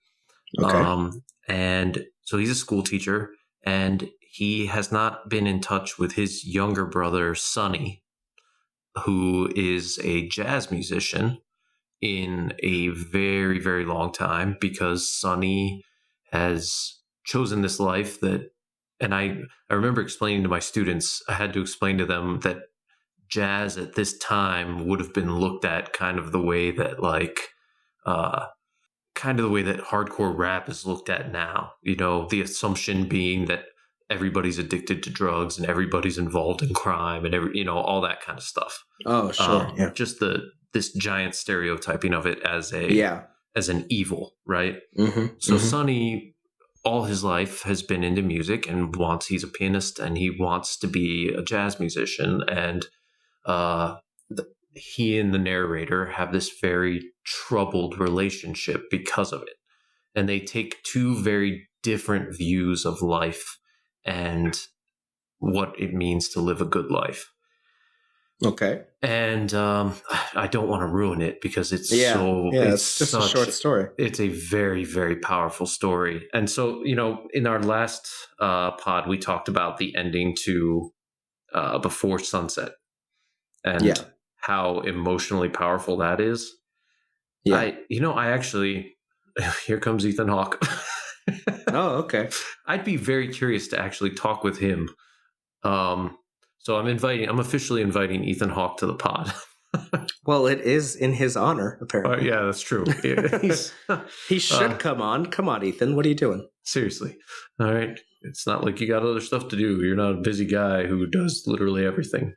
Okay. And so he's a school teacher, and he has not been in touch with his younger brother, Sonny, who is a jazz musician, in a very, very long time, because Sonny has chosen this life that, and I remember explaining to my students, I had to explain to them that jazz at this time would have been looked at kind of the way that hardcore rap is looked at now. You know, the assumption being that everybody's addicted to drugs and everybody's involved in crime and all that kind of stuff. Oh, sure. Yeah. Just this giant stereotyping of it as an evil, right? Mm-hmm. So Sonny, all his life, has been into music and he's a pianist and he wants to be a jazz musician. And he and the narrator have this very troubled relationship because of it. And they take two very different views of life and what it means to live a good life. Okay. And I don't want to ruin it because it's it's just a short story. It's a very, very powerful story. And so, in our last pod, we talked about the ending to Before Sunset and how emotionally powerful that is. Yeah. I actually, here comes Ethan Hawke. Oh, okay. I'd be very curious to actually talk with him. So I'm officially inviting Ethan Hawke to the pod. Well, it is in his honor, apparently. Yeah, that's true. He should come on. Come on, Ethan. What are you doing? Seriously. All right. It's not like you got other stuff to do. You're not a busy guy who does literally everything.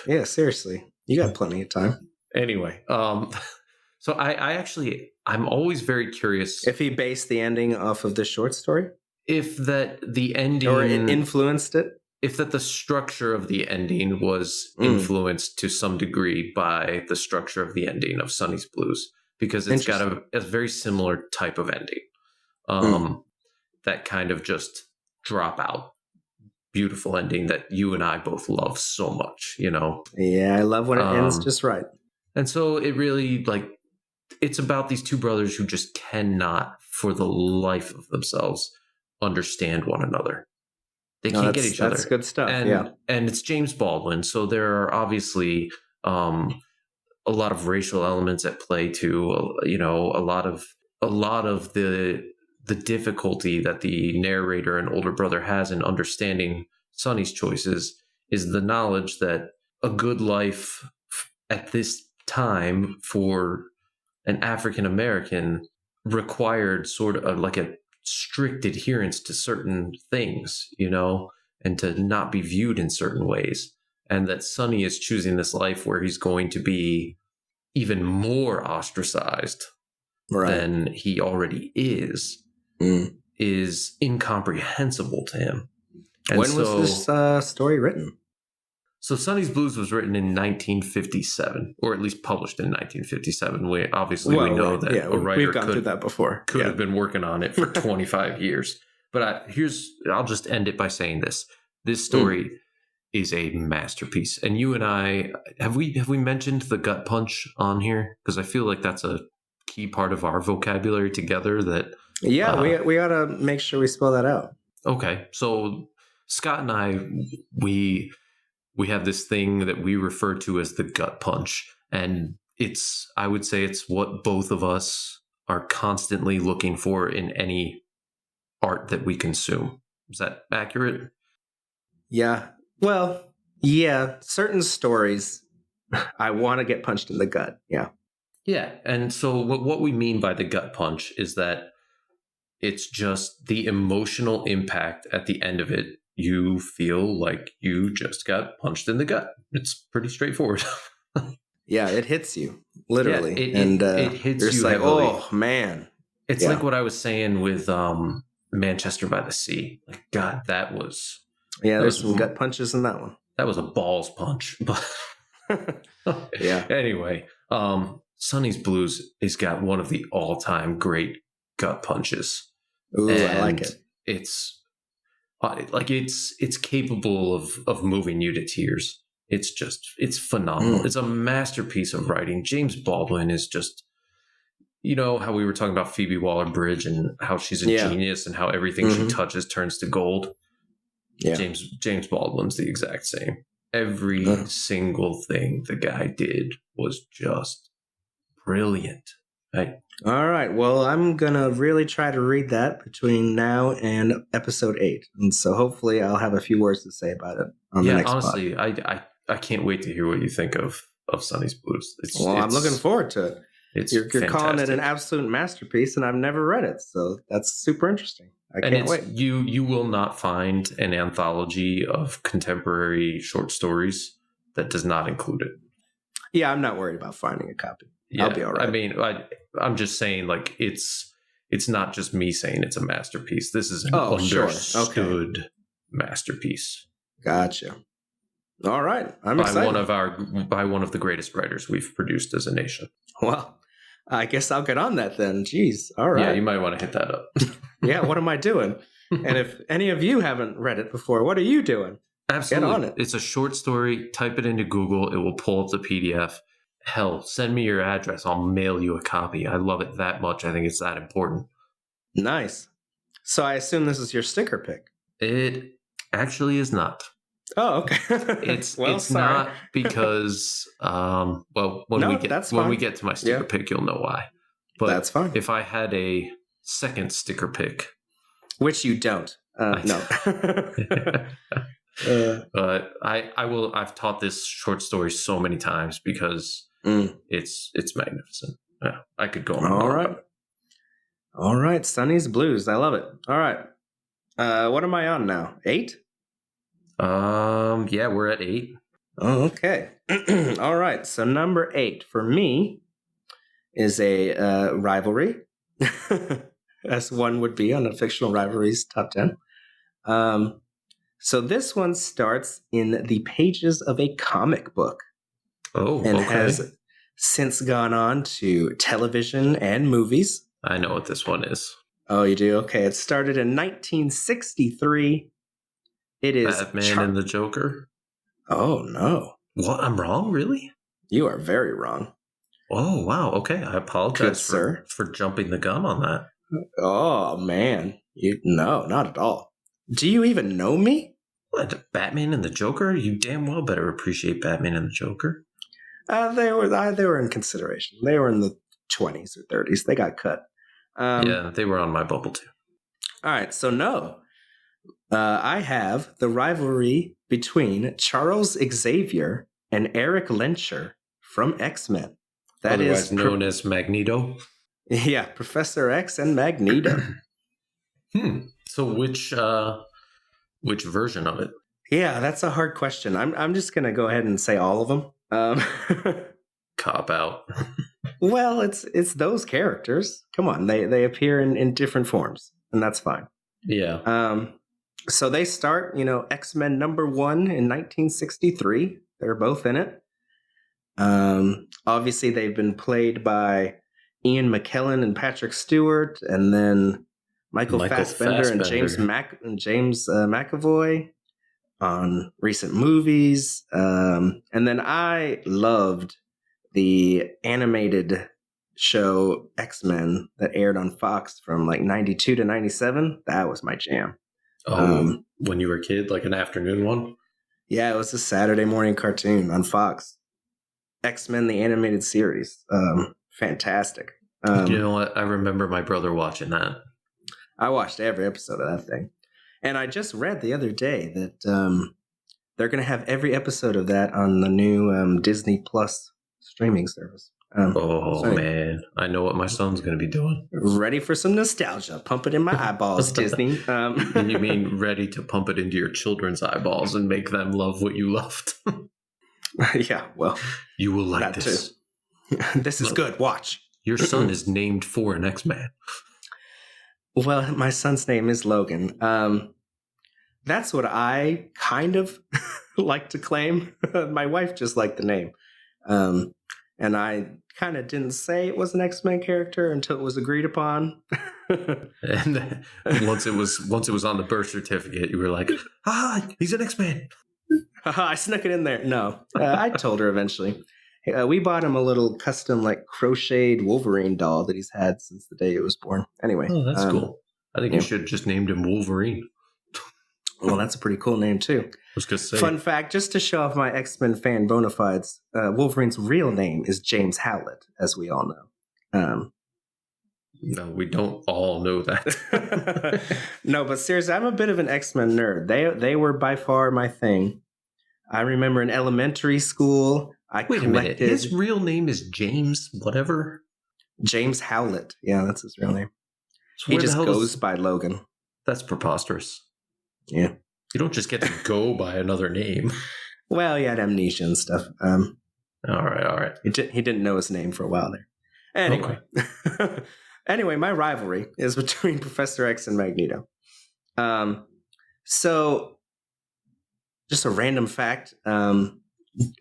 Yeah, seriously. You got plenty of time. Anyway, so I'm always very curious. If he based the ending off of the short story? If that the ending... Or it influenced it? If that the structure of the ending was influenced to some degree by the structure of the ending of Sonny's Blues, because it's got a very similar type of ending. That kind of just drop out, beautiful ending that you and I both love so much, Yeah, I love when it ends just right. And so it really, it's about these two brothers who just cannot, for the life of themselves, understand one another. They can't get each other. That's good stuff. And it's James Baldwin, so there are obviously a lot of racial elements at play too. A lot of the difficulty that the narrator and older brother has in understanding Sonny's choices is the knowledge that a good life at this time for an African American required sort of like a strict adherence to certain things, and to not be viewed in certain ways. And that Sonny is choosing this life where he's going to be even more ostracized than he already is incomprehensible to him. And when was this story written? So Sonny's Blues was written in 1957, or at least published in 1957. We know that a writer we've gone through that before. Could have been working on it for 25 years. But I'll just end it by saying this. This story is a masterpiece. And you and I, have we mentioned the gut punch on here? Because I feel like that's a key part of our vocabulary together that... Yeah, we got to make sure we spell that out. Okay, so Scott and I, we have this thing that we refer to as the gut punch. And I would say it's what both of us are constantly looking for in any art that we consume. Is that accurate? Yeah. Well, yeah, certain stories I want to get punched in the gut. Yeah. Yeah. And so what we mean by the gut punch is that it's just the emotional impact at the end of it. You feel like you just got punched in the gut. It's pretty straightforward. Yeah, it hits you, literally. Yeah, it hits you like, heavily. Oh, man. It's like what I was saying with Manchester by the Sea. Like, God, that was... Yeah, there's some gut punches in that one. That was a balls punch. Yeah. Anyway, Sonny's Blues has got one of the all-time great gut punches. Ooh, I like it. It's capable of moving you to tears. It's phenomenal. It's a masterpiece of writing. James Baldwin is just, you know, how we were talking about Phoebe Waller-Bridge and how she's a genius and how everything she touches turns to gold. Yeah. James Baldwin's the exact same. Every single thing the guy did was just brilliant. All right. Well, I'm going to really try to read that between now and episode 8. And so hopefully I'll have a few words to say about it on the next honestly, pod. I can't wait to hear what you think of Sonny's Blues. I'm looking forward to it. You're calling it an absolute masterpiece, and I've never read it. So that's super interesting. I can't wait. You will not find an anthology of contemporary short stories that does not include it. Yeah, I'm not worried about finding a copy. Yeah, I'll be all right. I mean, I'm just saying, like, it's not just me saying it's a masterpiece. This is an understood masterpiece. Gotcha. All right, I'm excited. By one of the greatest writers we've produced as a nation. Well, I guess I'll get on that then. Jeez. All right. Yeah, you might want to hit that up. Yeah, what am I doing? And if any of you haven't read it before, what are you doing? Absolutely. Get on it. It's a short story. Type it into Google. It will pull up the PDF. Hell, send me your address. I'll mail you a copy. I love it that much. I think it's that important. Nice. So I assume this is your sticker pick. It actually is not. Oh, okay. It's not because when we get to my sticker pick, you'll know why. But that's fine. If I had a second sticker pick, which you don't, no. But I will. I've taught this short story so many times because it's magnificent. Yeah, I could go on. All right, Sonny's Blues. I love it. All right. What am I on now? 8? Yeah, we're at 8. Oh, okay. All right. So number 8 for me is a rivalry, as one would be on a Fictional Rivalries top 10. So this one starts in the pages of a comic book. Oh, and has since gone on to television and movies. I know what this one is. Oh, you do? Okay. It started in 1963. It is Batman and the Joker. Oh, no. What? I'm wrong? Really? You are very wrong. Oh, wow. Okay. I apologize for jumping the gun on that. Oh, man. No, not at all. Do you even know me? What, Batman and the Joker? You damn well better appreciate Batman and the Joker. They were in consideration. They were in the 20s or 30s. They got cut. Yeah, they were on my bubble too. All right. So no. I have the rivalry between Charles Xavier and Eric Lehnsherr from X-Men. That otherwise known as Magneto. Yeah, Professor X and Magneto. So which version of it? Yeah, that's a hard question. I'm just gonna go ahead and say all of them. Cop out. Well, it's those characters. Come on, they appear in different forms, and that's fine. Yeah. So they start, X-Men number 1 in 1963. They're both in it. Obviously, they've been played by Ian McKellen and Patrick Stewart, and then Michael Fassbender and James McAvoy on recent movies. And then I loved the animated show X-Men that aired on Fox from like 92 to 97. That was my jam. When you were a kid, like an afternoon one? Yeah, it was a Saturday morning cartoon on Fox. X-Men, the animated series. Fantastic. You know what? I remember my brother watching that. I watched every episode of that thing. And I just read the other day that they're going to have every episode of that on the new Disney Plus streaming service. Man. I know what my son's going to be doing. Ready for some nostalgia. Pump it in my eyeballs, Disney. You mean ready to pump it into your children's eyeballs and make them love what you loved? Yeah, well. You will like this. This is good. Watch. Your son is named for an X-Man. Well, my son's name is Logan. That's what I kind of like to claim. My wife just liked the name. And I kind of didn't say it was an X-Men character until it was agreed upon. And then once it was on the birth certificate, you were like, he's an X-Man. I snuck it in there. No, I told her eventually. We bought him a little custom, like, crocheted Wolverine doll that he's had since the day he was born. Anyway. Oh, that's cool. I think you should have just named him Wolverine. Well, that's a pretty cool name, too. I was going to say. Fun fact, just to show off my X-Men fan bona fides, Wolverine's real name is James Howlett, as we all know. No, we don't all know that. No, but seriously, I'm a bit of an X-Men nerd. They were by far my thing. I remember in elementary school, Wait a minute. His real name is James whatever? James Howlett. Yeah, that's his real name. So he just goes by Logan. That's preposterous. Yeah. You don't just get to go by another name. Well, he had amnesia and stuff. All right. He didn't know his name for a while there. Anyway. Okay. Anyway, my rivalry is between Professor X and Magneto. So, just a random fact.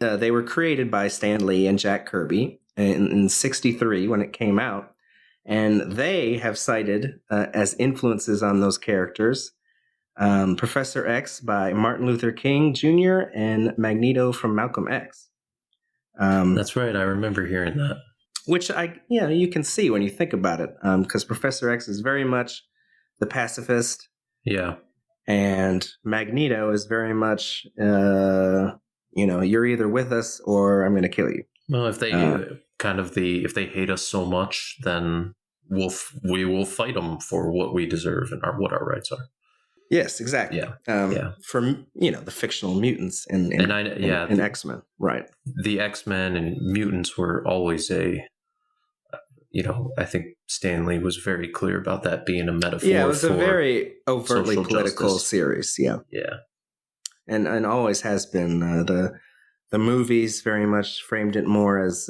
They were created by Stan Lee and Jack Kirby in 1963 when it came out. And they have cited as influences on those characters Professor X by Martin Luther King Jr. and Magneto from Malcolm X. That's right. I remember hearing that. Which you can see when you think about it, because Professor X is very much the pacifist. Yeah. And Magneto is very much, you're either with us or I'm going to kill you. Well, if they if they hate us so much, then we will fight them for what we deserve and what our rights are. Yes, exactly. Yeah. For the fictional mutants in X-Men, right? The X-Men and mutants were always I think Stan Lee was very clear about that being a metaphor. Yeah, it was a very overtly political series. Yeah, yeah, and always has been. The movies very much framed it more as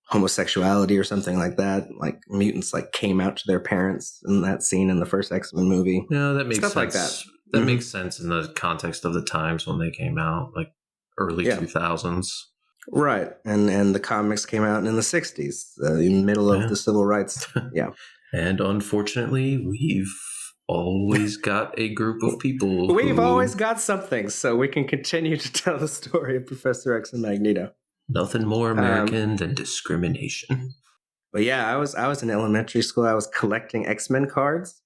homosexuality or something like that. Like mutants came out to their parents in that scene in the first X-Men movie. No, that makes stuff sense. Like that. That makes sense in the context of the times when they came out, like early 2000s. Right, and the comics came out in the 60s, in the middle of the civil rights. Yeah. And unfortunately, we've always got a group of people. We've always got something, so we can continue to tell the story of Professor X and Magneto. Nothing more American than discrimination. But yeah, I was in elementary school. I was collecting X-Men cards.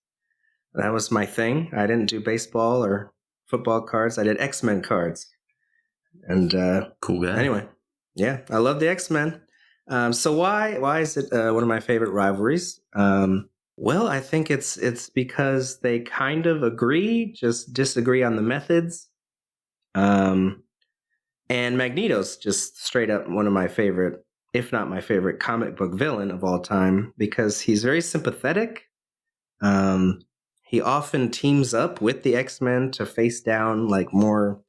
That was my thing. I didn't do baseball or football cards. I did X-Men cards. And cool guy. Anyway, yeah, I love the X-Men. So why is it one of my favorite rivalries? Well, I think it's because they kind of agree, just disagree on the methods. And Magneto's just straight up one of my favorite, if not my favorite, comic book villain of all time, because he's very sympathetic. He often teams up with the X-Men to face down more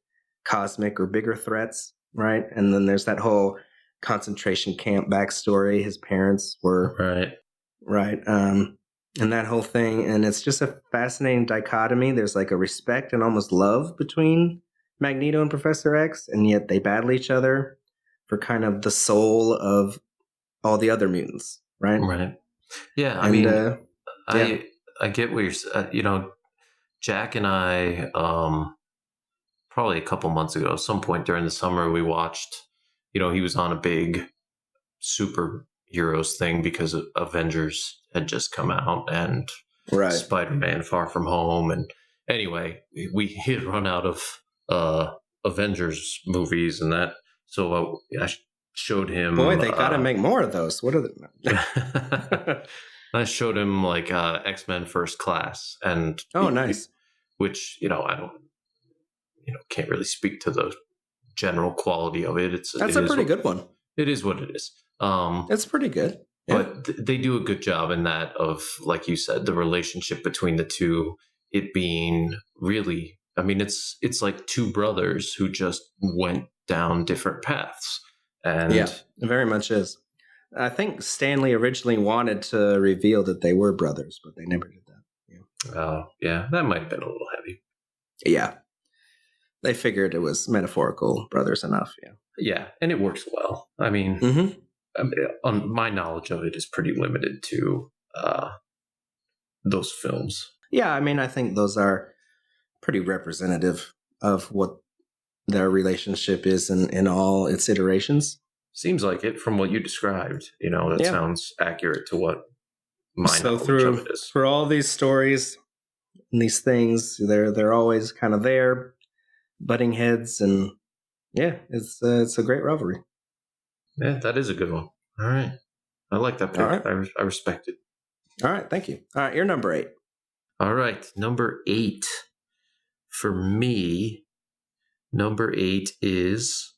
cosmic or bigger threats, right? And then there's that whole concentration camp backstory. His parents were right, and that whole thing. And it's just a fascinating dichotomy. There's a respect and almost love between Magneto and Professor X, and yet they battle each other for kind of the soul of all the other mutants, right? Right. Yeah, I mean, I get what you're. Jack and I, probably a couple months ago, some point during the summer, we watched, he was on a big superheroes thing because Avengers had just come out and Spider-Man Far From Home. And anyway, he had run out of Avengers movies and that. So I showed him. Boy, they got to make more of those. What are they? I showed him like X-Men First Class, and nice. Which I don't, can't really speak to the general quality of it. That's a pretty good one. It is what it is. It's pretty good. Yeah. But they do a good job in that of, like you said, the relationship between the two. It being really, I mean, it's like two brothers who just went down different paths. And yeah, it very much is. I think Stanley originally wanted to reveal that they were brothers, but they never did that. Yeah. Oh, yeah, that might have been a little heavy. Yeah. They figured it was metaphorical brothers enough. Yeah. Yeah, and it works well. I mean, my knowledge of it is pretty limited to those films. Yeah, I mean, I think those are pretty representative of what their relationship is in all its iterations. Seems like it from what you described. That sounds accurate to what my knowledge of it is. For all these stories and these things, they're always kind of there, butting heads, and yeah, it's a great rivalry. Yeah, that is a good one. All right, I like that pick. Right. I respect it. All right, thank you. All right, you're number 8. All right, number 8 for me. Number 8 is.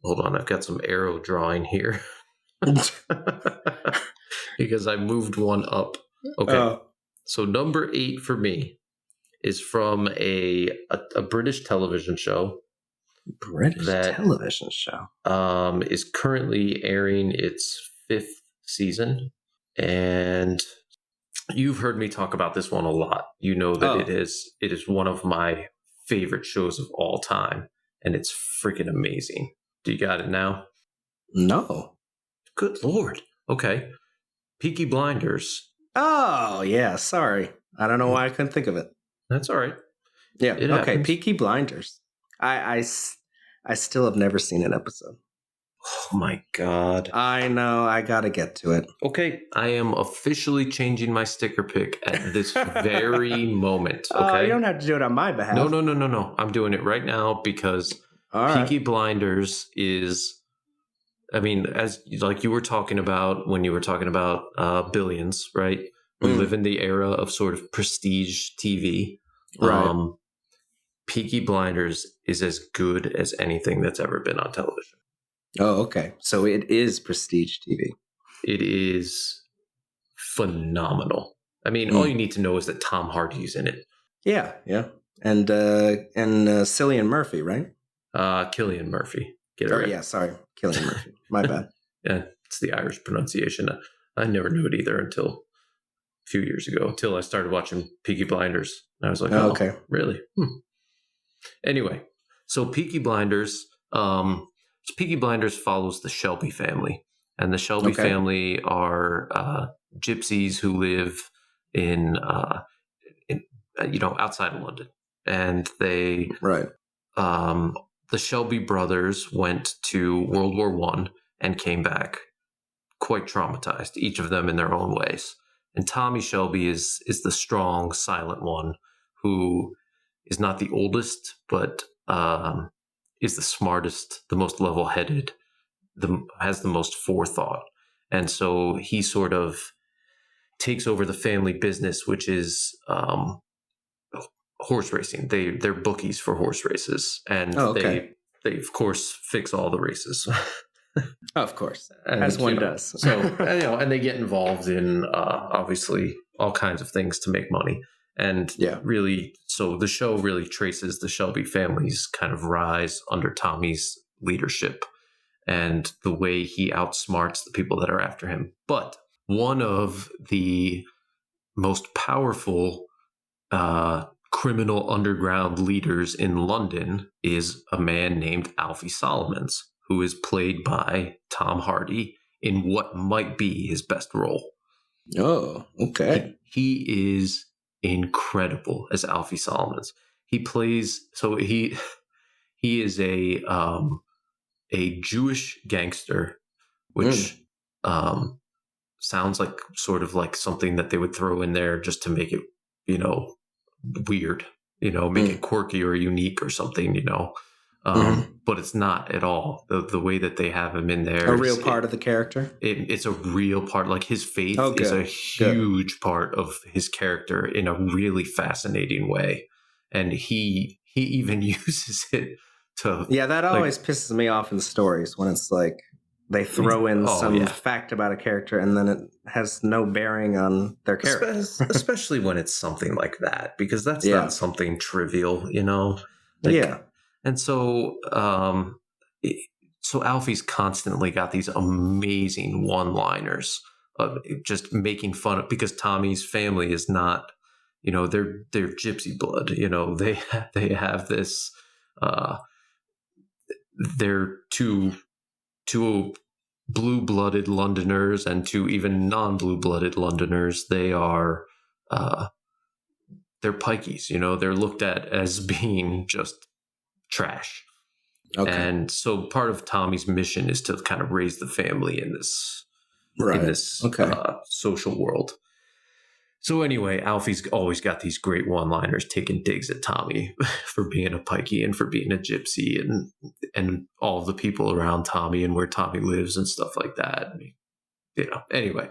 Hold on, I've got some arrow drawing here because I moved one up. Okay, so number 8 for me is from a British television show. Television show is currently airing its 5th season, and you've heard me talk about this one a lot. You know that it is one of my favorite shows of all time, and it's freaking amazing. Do you got it now? No. Good Lord. Okay. Peaky Blinders. Oh, yeah. Sorry. I don't know why I couldn't think of it. That's all right. Yeah. Okay. Peaky Blinders. I still have never seen an episode. Oh, my God. I know. I got to get to it. Okay. I am officially changing my sticker pick at this very moment. Okay. You don't have to do it on my behalf. No. I'm doing it right now because Peaky Blinders is, I mean, as like you were talking about when you were talking about Billions, right? We live in the era of sort of prestige TV. Right. Peaky Blinders is as good as anything that's ever been on television. Oh, okay. So it is prestige TV. It is phenomenal. I mean, all you need to know is that Tom Hardy's in it. Yeah. And Cillian Murphy, right? Cillian Murphy. Get it right. Yeah, sorry. Cillian Murphy. My bad. Yeah, it's the Irish pronunciation. I never knew it either until a few years ago, until I started watching Peaky Blinders. And I was like, okay. Really? Anyway, so Peaky Blinders follows the Shelby family. And the Shelby family are gypsies who live in outside of London. And they... Right. The Shelby brothers went to World War I and came back quite traumatized, each of them in their own ways. And Tommy Shelby is the strong, silent one who is not the oldest, but is the smartest, the most level-headed, has the most forethought. And so he sort of takes over the family business, which is horse racing. They're bookies for horse races, and they of course fix all the races. Of course, as one does. So and they get involved in obviously all kinds of things to make money, and really, so the show really traces the Shelby family's kind of rise under Tommy's leadership and the way he outsmarts the people that are after him. But one of the most powerful criminal underground leaders in London is a man named Alfie Solomons, who is played by Tom Hardy in what might be his best role. Oh, okay. He is incredible as Alfie Solomons. He plays, so he is a a Jewish gangster, which sounds like sort of like something that they would throw in there just to make it, weird, make it quirky or unique or something, but it's not at all. The way that they have him in there, a real part of the character. It's a real part. Like his faith is a huge part of his character in a really fascinating way, and he even uses it to. Yeah, that always pisses me off in stories when it's like they throw in some fact about a character and then it has no bearing on their character. Especially when it's something like that, because that's not something trivial, And so, Alfie's constantly got these amazing one-liners of just making fun of, because Tommy's family is not, they're gypsy blood, they have this, they're two blue-blooded Londoners and two even non-blue-blooded Londoners. They are, they're pikeys, they're looked at as being just trash. Okay. And so part of Tommy's mission is to kind of raise the family in this, social world. So anyway, Alfie's always got these great one-liners taking digs at Tommy for being a pikey and for being a gypsy and all the people around Tommy and where Tommy lives and stuff like that. Anyway,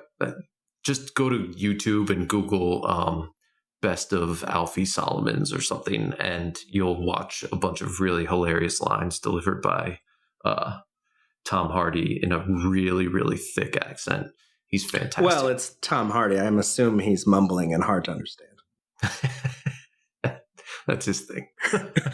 just go to YouTube and Google best of Alfie Solomons or something, and you'll watch a bunch of really hilarious lines delivered by Tom Hardy in a really, really thick accent. He's fantastic. Well, it's Tom Hardy. I'm assuming he's mumbling and hard to understand. That's his thing.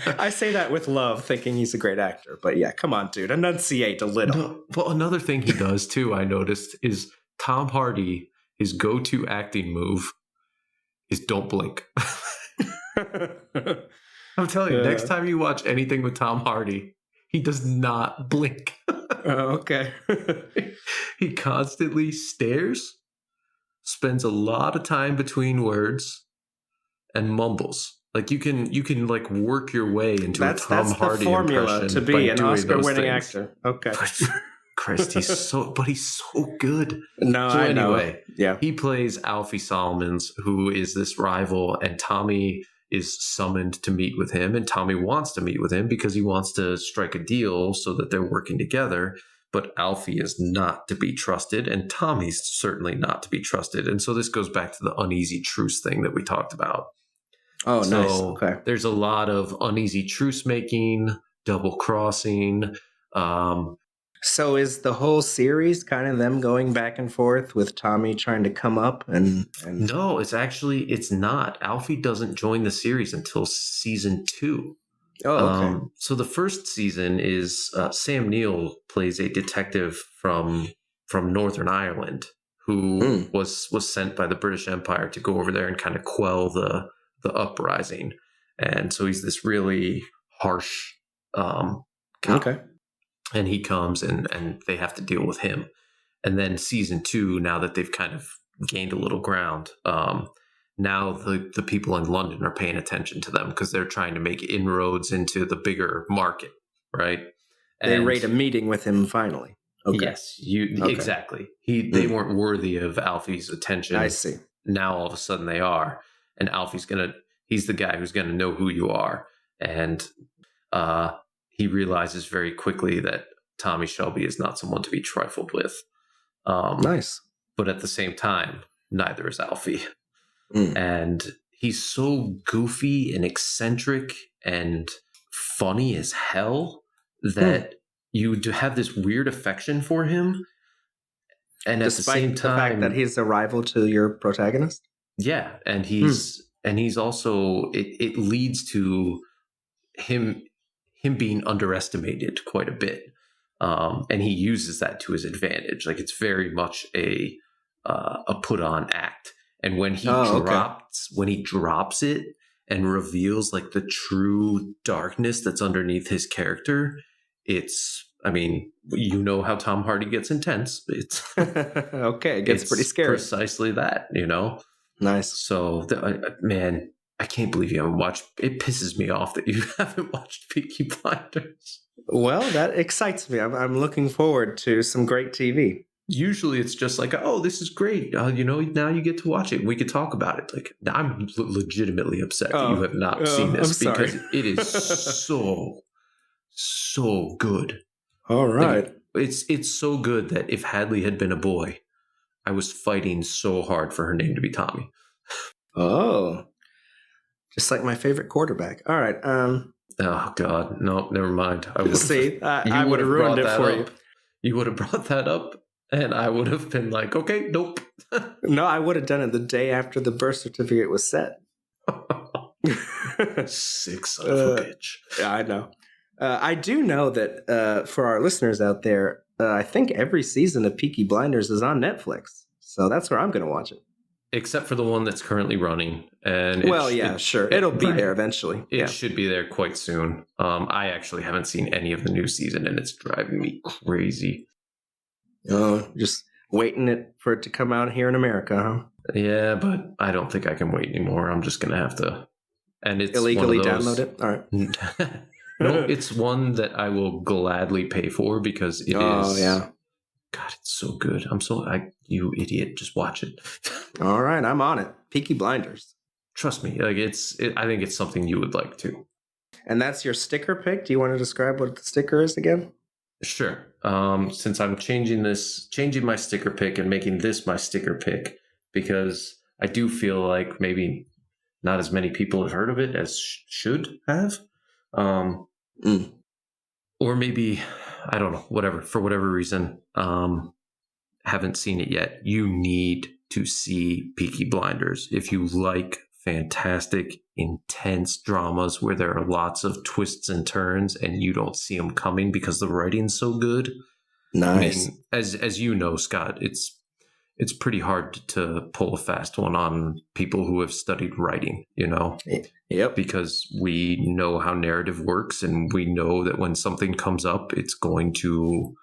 I say that with love, thinking he's a great actor. But yeah, come on, dude. Enunciate a little. No, well, another thing he does, too, I noticed, is Tom Hardy, his go-to acting move is don't blink. I'm telling you, next time you watch anything with Tom Hardy, he does not blink. Okay. He constantly stares, spends a lot of time between words, and mumbles. Like you can like work your way into a Tom Hardy impression to be an Oscar-winning actor. Okay. Christ, he's so good. No, so I anyway, know. Yeah. He plays Alfie Solomons, who is this rival, and Tommy is summoned to meet with him, and Tommy wants to meet with him because he wants to strike a deal so that they're working together. But Alfie is not to be trusted, and Tommy's certainly not to be trusted. And so this goes back to the uneasy truce thing that we talked about. Oh, so nice. Okay. There's a lot of uneasy truce making, double crossing. So is the whole series kind of them going back and forth with Tommy trying to come up and... No, it's not. Alfie doesn't join the series until season 2. Oh, okay. So the first season is Sam Neill plays a detective from Northern Ireland who was sent by the British Empire to go over there and kind of quell the uprising. And so he's this really harsh cop. Okay. And he comes and they have to deal with him. And then season 2, now that they've kind of gained a little ground, now the people in London are paying attention to them because they're trying to make inroads into the bigger market, right? They arranged a meeting with him finally. Okay. Yes, exactly. They weren't worthy of Alfie's attention. I see. Now all of a sudden they are, and he's the guy who's gonna know who you are, and he realizes very quickly that Tommy Shelby is not someone to be trifled with. Nice. But at the same time, neither is Alfie. And he's so goofy and eccentric and funny as hell that you have this weird affection for him. And at Despite the same time, the fact that he's a rival to your protagonist? Yeah. And he's also, it leads to him being underestimated quite a bit. And he uses that to his advantage. Like it's very much a put on act. And when he drops it and reveals like the true darkness that's underneath his character, how Tom Hardy gets intense. It's okay. It gets pretty scary. Precisely that, Nice. So, man, I can't believe you haven't watched. It pisses me off that you haven't watched Peaky Blinders. Well, that excites me. I'm looking forward to some great TV. Usually it's just like, oh, this is great. Now you get to watch it. We could talk about it. Like, I'm legitimately upset that you have not seen this because it is so good. All right. Like, it's so good that if Hadley had been a boy, I was fighting so hard for her name to be Tommy. Oh, just like my favorite quarterback. All right. Oh God, no, never mind. I would have ruined it for you. You would have brought that up. And I would have been like, okay, nope. No, I would have done it the day after the birth certificate was set. Sick son of a bitch. Yeah, I know. I do know that for our listeners out there, I think every season of Peaky Blinders is on Netflix. So that's where I'm going to watch it. Except for the one that's currently running. And sure. It'll be there eventually. It should be there quite soon. I actually haven't seen any of the new season, and it's driving me crazy. Oh, just waiting for it to come out here in America, huh? Yeah, but I don't think I can wait anymore. I'm just going to have to. And it's illegally download it? All right. No, it's one that I will gladly pay for because it is. Oh, yeah. God, it's so good. You idiot. Just watch it. All right. I'm on it. Peaky Blinders. Trust me. Like I think it's something you would like too. And that's your sticker pick? Do you want to describe what the sticker is again? Sure. Since I'm changing my sticker pick and making this my sticker pick, because I do feel like maybe not as many people have heard of it as should have. Or maybe, I don't know, for whatever reason, haven't seen it yet. You need to see Peaky Blinders. If you like fantastic, intense dramas where there are lots of twists and turns and you don't see them coming because the writing's so good. Nice. I mean, as you know, Scott, it's pretty hard to pull a fast one on people who have studied writing, you know? Yep. Because we know how narrative works, and we know that when something comes up, it's going to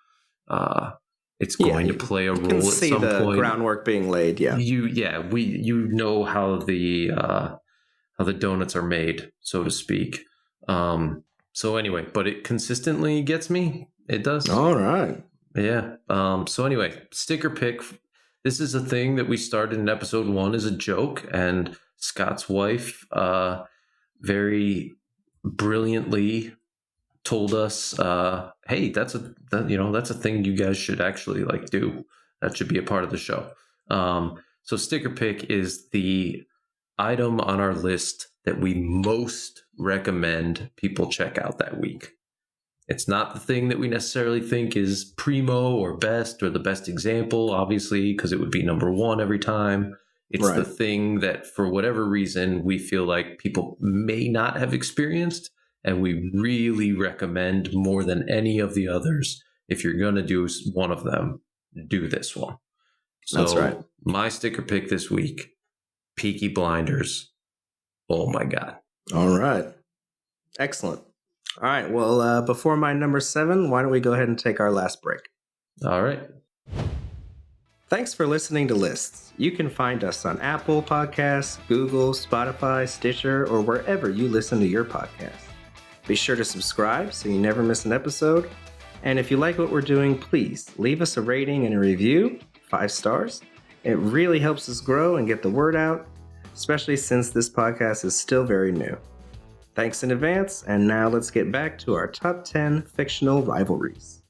play a role at some point. You can see the groundwork being laid. Yeah. You know how the donuts are made, so to speak. So anyway, but it consistently gets me. It does. All right. Yeah. So anyway, sticker pick. This is a thing that we started in episode 1 as a joke, and Scott's wife very brilliantly told us, "Hey, that's a thing you guys should actually like do. That should be a part of the show." So sticker pick is the item on our list that we most recommend people check out that week. It's not the thing that we necessarily think is primo or best or the best example, obviously, because it would be number 1 every time. It's the thing that, for whatever reason, we feel like people may not have experienced, and we really recommend more than any of the others. If you're going to do one of them, do this one. So that's right. My sticker pick this week, Peaky Blinders. Oh my God. All right. Excellent. All right. Well, before my number 7, why don't we go ahead and take our last break? All right. Thanks for listening to Lists. You can find us on Apple Podcasts, Google, Spotify, Stitcher, or wherever you listen to your podcasts. Be sure to subscribe so you never miss an episode. And if you like what we're doing, please leave us a rating and a review, 5 stars. It really helps us grow and get the word out, especially since this podcast is still very new. Thanks in advance, and now let's get back to our top 10 fictional rivalries.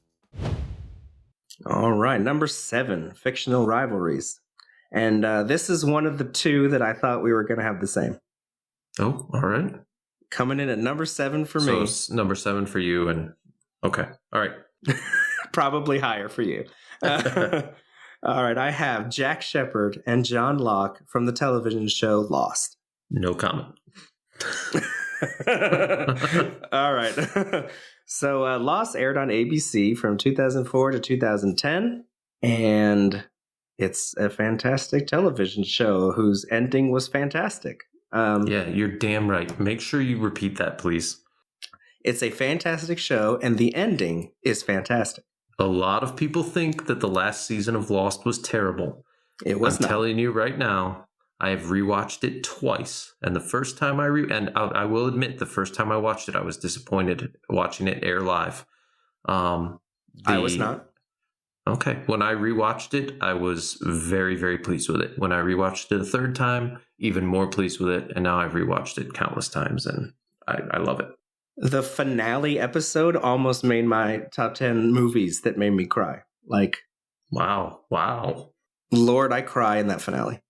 All right, number 7, fictional rivalries. And this is one of the 2 that I thought we were going to have the same. Oh, all right. Coming in at number 7 for me. So number 7 for you, and okay, all right. Probably higher for you. All right, I have Jack Shephard and John Locke from the television show Lost. No comment. All right. So Lost aired on ABC from 2004 to 2010, and it's a fantastic television show whose ending was fantastic. Yeah, you're damn right. Make sure you repeat that, please. It's a fantastic show, and the ending is fantastic. A lot of people think that the last season of Lost was terrible. It was not. I'm telling you right now, I have rewatched it twice, and the first time I will admit, the first time I watched it, I was disappointed watching it air live. I was not. Okay. When I rewatched it, I was very, very pleased with it. When I rewatched it a third time, even more pleased with it. And now I've rewatched it countless times, and I love it. The finale episode almost made my top 10 movies that made me cry. Like, wow. Lord, I cry in that finale.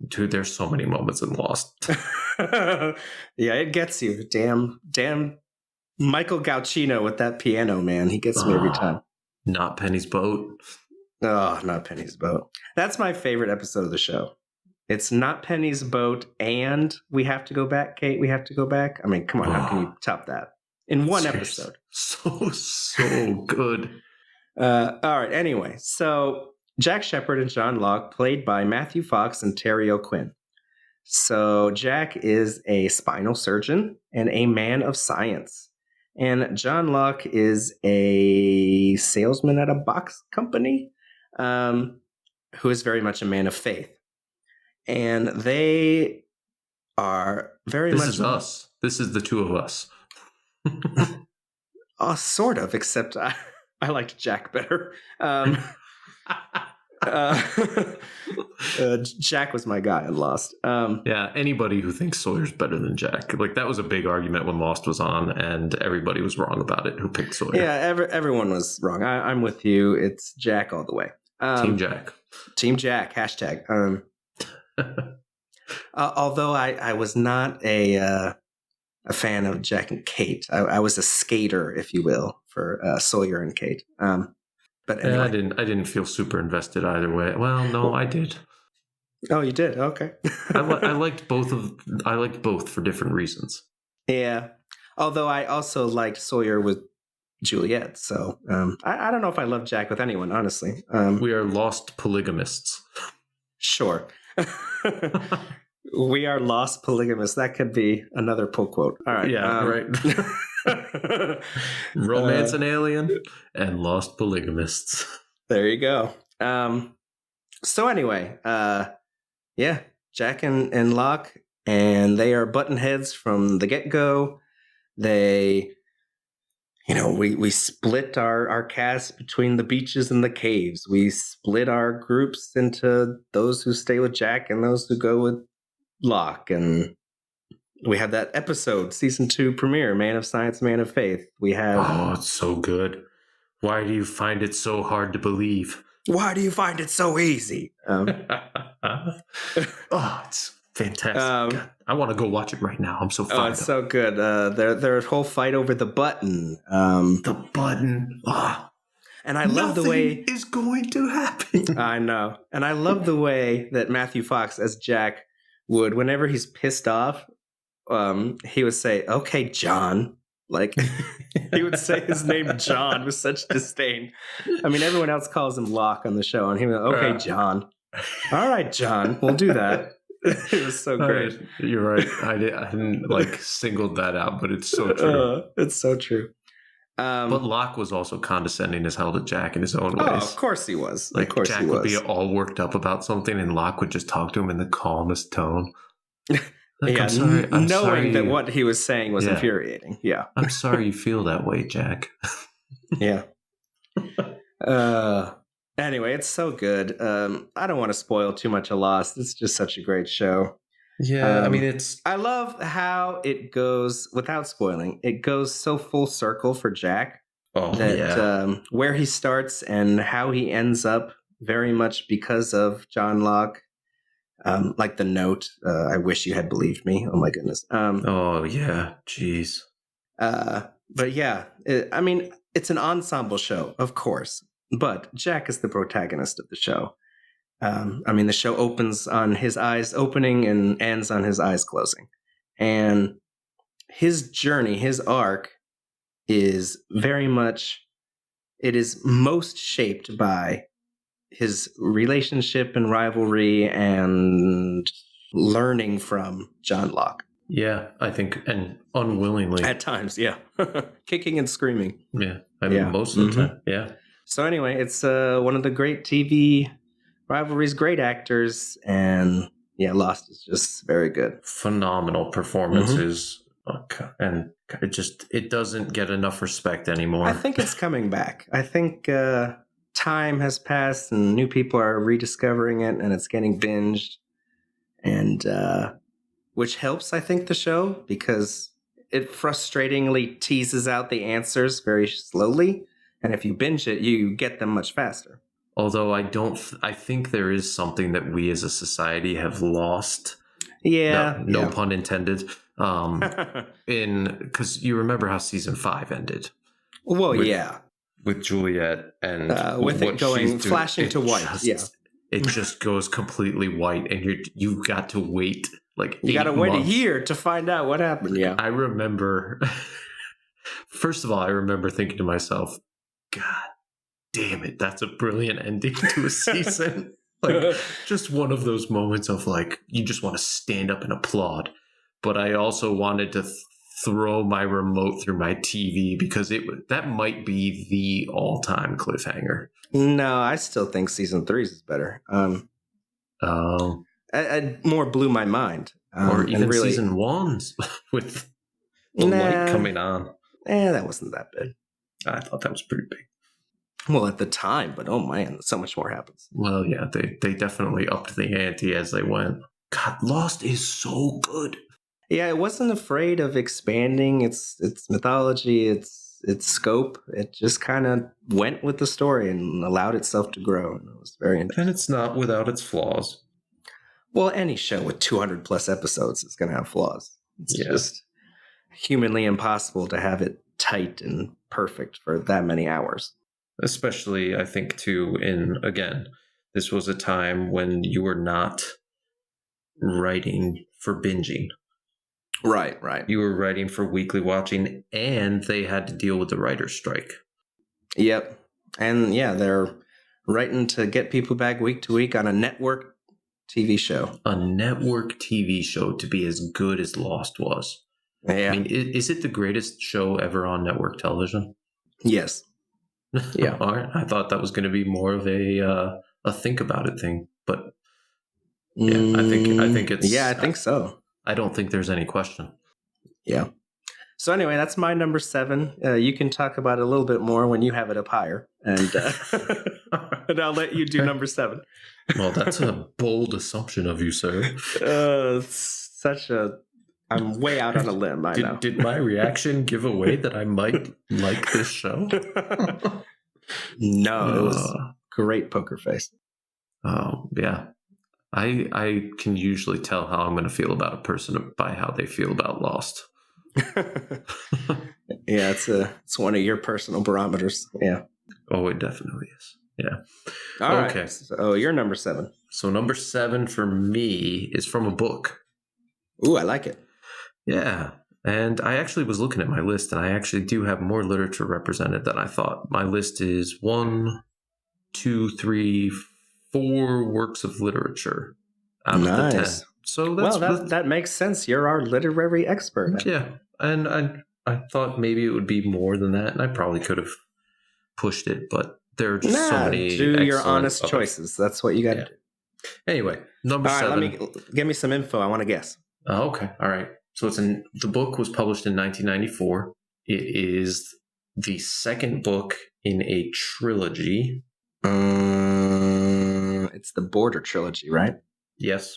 Dude, there's so many moments in Lost. Yeah, it gets you. Damn Michael Gauchino with that piano, man. He gets me every time. Not Penny's boat. Oh, not Penny's boat. That's my favorite episode of the show. It's not Penny's boat, and we have to go back, Kate. We have to go back. I mean, come on, how can you top that in one episode? So good. All right. Anyway, so Jack Shephard and John Locke, played by Matthew Fox and Terry O'Quinn. So Jack is a spinal surgeon and a man of science. And John Locke is a salesman at a box company who is very much a man of faith. And they are very much... This is us. This is the two of us. Sort of, except I liked Jack better. Jack was my guy in Lost. Yeah, anybody who thinks Sawyer's better than Jack, like that was a big argument when Lost was on, and everybody was wrong about it who picked Sawyer. Yeah, everyone was wrong. I'm with you. It's Jack all the way. Team Jack. Team Jack. Hashtag. Although I was not a fan of Jack and Kate. I was a skater, if you will, for Sawyer and Kate. But anyway. I didn't feel super invested either way. Well, no, I did. Oh, you did? Okay. I liked both for different reasons. Yeah. Although I also liked Sawyer with Juliet. So I don't know if I love Jack with anyone, honestly. We are lost polygamists. Sure. We are lost polygamists. That could be another pull quote. All right. Yeah, right. Romance and Alien and Lost Polygamists. There you go. So anyway, yeah, Jack and Locke, and they are button heads from the get-go. They, we split our cast between the beaches and the caves. We split our groups into those who stay with Jack and those who go with Locke, and we have that episode, season 2 premiere, Man of Science, Man of Faith. We have... Oh, it's so good. Why do you find it so hard to believe? Why do you find it so easy? Oh, it's fantastic. I want to go watch it right now. I'm so fired up. It's so good. Their whole fight over the button. The button. Oh. And I love the way... Nothing is going to happen. I know. And I love the way that Matthew Fox as Jack would, whenever he's pissed off, he would say, "Okay, John." Like, he would say his name John with such disdain. I mean, everyone else calls him Locke on the show, and he would, "Okay, John." All right, John, we'll do that. It was so great. You're right. I didn't singled that out, but it's so true. It's so true. But Locke was also condescending as hell to Jack in his own ways. Oh, of course he was. Like, Jack would be all worked up about something, and Locke would just talk to him in the calmest tone. Like, yeah, I'm knowing sorry that what he was saying was infuriating. Yeah. I'm sorry you feel that way, Jack. Yeah. Anyway, it's so good. I don't want to spoil too much of Lost. It's just such a great show. Yeah, I love how it goes, without spoiling, it goes so full circle for Jack. Oh, that where he starts and how he ends up very much because of John Locke. Like the note, "I wish you had believed me." Oh my goodness. Oh yeah, jeez. But yeah, it's an ensemble show, of course, but Jack is the protagonist of the show. The show opens on his eyes opening and ends on his eyes closing. And his journey, his arc, is very much, it is most shaped by his relationship and rivalry and learning from John Locke. Yeah, I think, and unwillingly. At times, yeah. Kicking and screaming. Yeah, most of the time, yeah. So anyway, it's one of the great TV rivalries, great actors, and yeah, Lost is just very good. Phenomenal performances and it doesn't get enough respect anymore. I think it's coming back. I think time has passed and new people are rediscovering it, and it's getting binged, and which helps, I think, the show, because it frustratingly teases out the answers very slowly, and if you binge it, you get them much faster. Although I think there is something that we as a society have lost. Yeah. No pun intended. Because you remember how season 5 ended. Well, with Juliet and with it going flashing to white. It just goes completely white, and you got to wait you got to wait a year to find out what happened. Yeah, I remember. First of all, I remember thinking to myself, "God damn it, that's a brilliant ending to a season." Just one of those moments of you just want to stand up and applaud. But I also wanted to throw my remote through my TV, because that might be the all-time cliffhanger. No, I still think season 3 is better. It more blew my mind. Or even really, season 1's with the light coming on. That wasn't that big. I thought that was pretty big. Well, at the time, but oh man, so much more happens. Well, yeah, they definitely upped the ante as they went. God, Lost is so good. Yeah, it wasn't afraid of expanding its mythology, its scope. It just kind of went with the story and allowed itself to grow. And it was very interesting. And it's not without its flaws. Well, any show with 200 plus episodes is going to have flaws. It's just humanly impossible to have it tight and perfect for that many hours. Especially, I think, too, this was a time when you were not writing for binging. Right. You were writing for weekly watching, and they had to deal with the writer's strike. Yep. And they're writing to get people back week to week on a network TV show. A network TV show to be as good as Lost was. Yeah. I mean, is it the greatest show ever on network television? Yes. Yeah. All right. I thought that was going to be more of a think about it thing, but I think it's. Yeah, I think so. I don't think there's any question. Yeah. So anyway, that's my number 7. You can talk about it a little bit more when you have it up higher, and and I'll let you do number 7. Well, that's a bold assumption of you, sir. I'm way out on a limb. I know. Did my reaction give away that I might like this show? No, it was great poker face. Oh, yeah. I can usually tell how I'm going to feel about a person by how they feel about Lost. Yeah, it's one of your personal barometers. Yeah. Oh, it definitely is. Yeah. Okay. So you're number 7. So number 7 for me is from a book. Ooh, I like it. Yeah. And I actually was looking at my list, and I actually do have more literature represented than I thought. My list is 1, 2, 3, 4 works of literature out of the 10. So that makes sense. You're our literary expert. Yeah. And I thought maybe it would be more than that, and I probably could have pushed it, but there are just so many. Do your honest choices. That's what you got to do. Anyway, number 7. Give me some info. I want to guess. Okay. All right. So the book was published in 1994. It is the second book in a trilogy. It's the Border trilogy, right? Yes.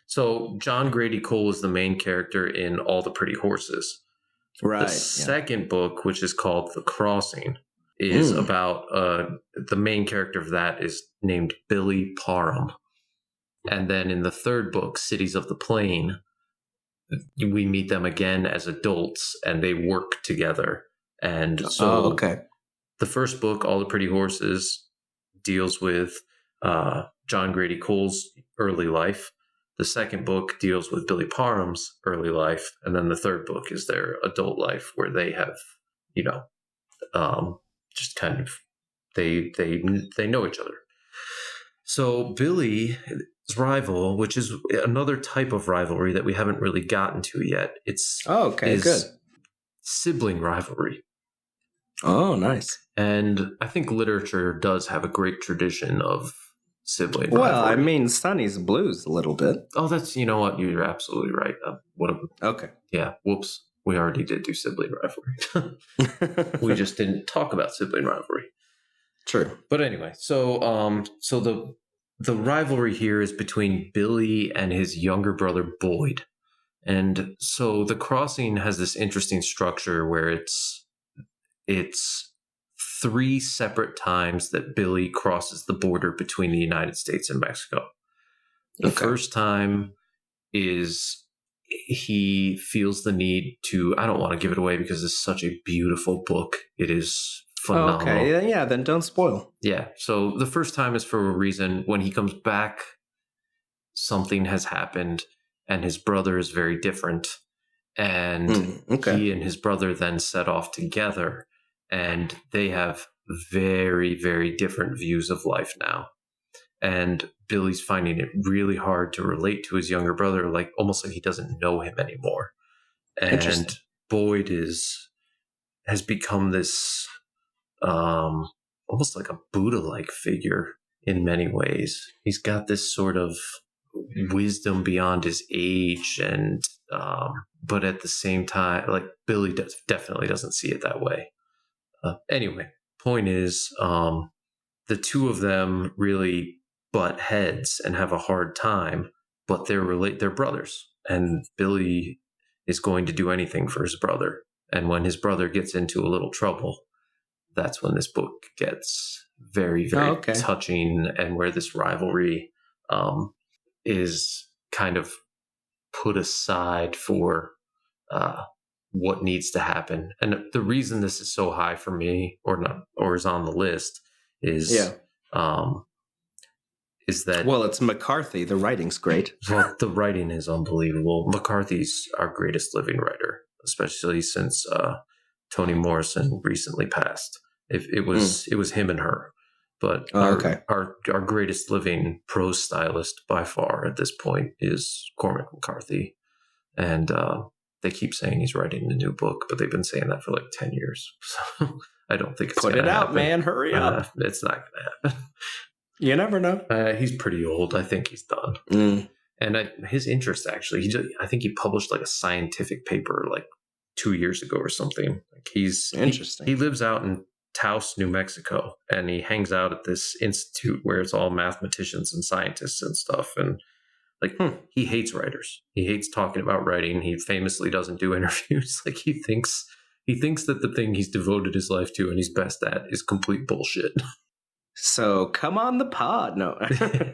So John Grady Cole is the main character in All the Pretty Horses. Right. The second book, which is called The Crossing, is about the main character of that is named Billy Parham. And then in the third book, Cities of the Plain, we meet them again as adults, and they work together. And so the first book, All the Pretty Horses, deals with John Grady Cole's early life. The second book deals with Billy Parham's early life. And then the third book is their adult life, where they have, just kind of, they know each other. So Billy's rival, which is another type of rivalry that we haven't really gotten to yet. It's good. Sibling rivalry. Oh, nice. And I think literature does have a great tradition of sibling rivalry. Well, I mean, Sonny's Blues a little bit. Oh, that's, you know what? You're absolutely right. Okay. Yeah. Whoops. we already did do sibling rivalry. We just didn't talk about sibling rivalry. True. But anyway, so the rivalry here is between Billy and his younger brother Boyd. And so the crossing has this interesting structure where it's 3 separate times that Billy crosses the border between the United States and Mexico. The first time is he feels the need to, I don't want to give it away because it's such a beautiful book. It is phenomenal. Okay, yeah, then don't spoil. Yeah, so the first time is for a reason. When he comes back, something has happened, and his brother is very different. And he and his brother then set off together, and they have very, very different views of life now. And Billy's finding it really hard to relate to his younger brother, like almost like he doesn't know him anymore. And Boyd has become this almost like a Buddha-like figure in many ways. He's got this sort of wisdom beyond his age, and but at the same time, like Billy definitely doesn't see it that way. Anyway, point is, the two of them really butt heads and have a hard time, but they're brothers, and Billy is going to do anything for his brother. And when his brother gets into a little trouble, that's when this book gets very, very touching, and where this rivalry is kind of put aside for what needs to happen. And the reason this is so high for me, or is on the list, is that, well, it's McCarthy. The writing's great. Well, the writing is unbelievable. McCarthy's our greatest living writer, especially since Toni Morrison recently passed. It was him and her. But our greatest living prose stylist by far at this point is Cormac McCarthy. And they keep saying he's writing a new book, but they've been saying that for like 10 years. So I don't think it's going to happen. Put it out, man. Hurry up. It's not going to happen. You never know. He's pretty old. I think he's done. And his interest, actually, I think he published like a scientific paper like 2 years ago or something. Like he's interesting. He lives out in Taos, New Mexico, and he hangs out at this institute where it's all mathematicians and scientists and stuff. And like, he hates writers. He hates talking about writing. He famously doesn't do interviews. Like he thinks that the thing he's devoted his life to and he's best at is complete bullshit. So come on the pod. No.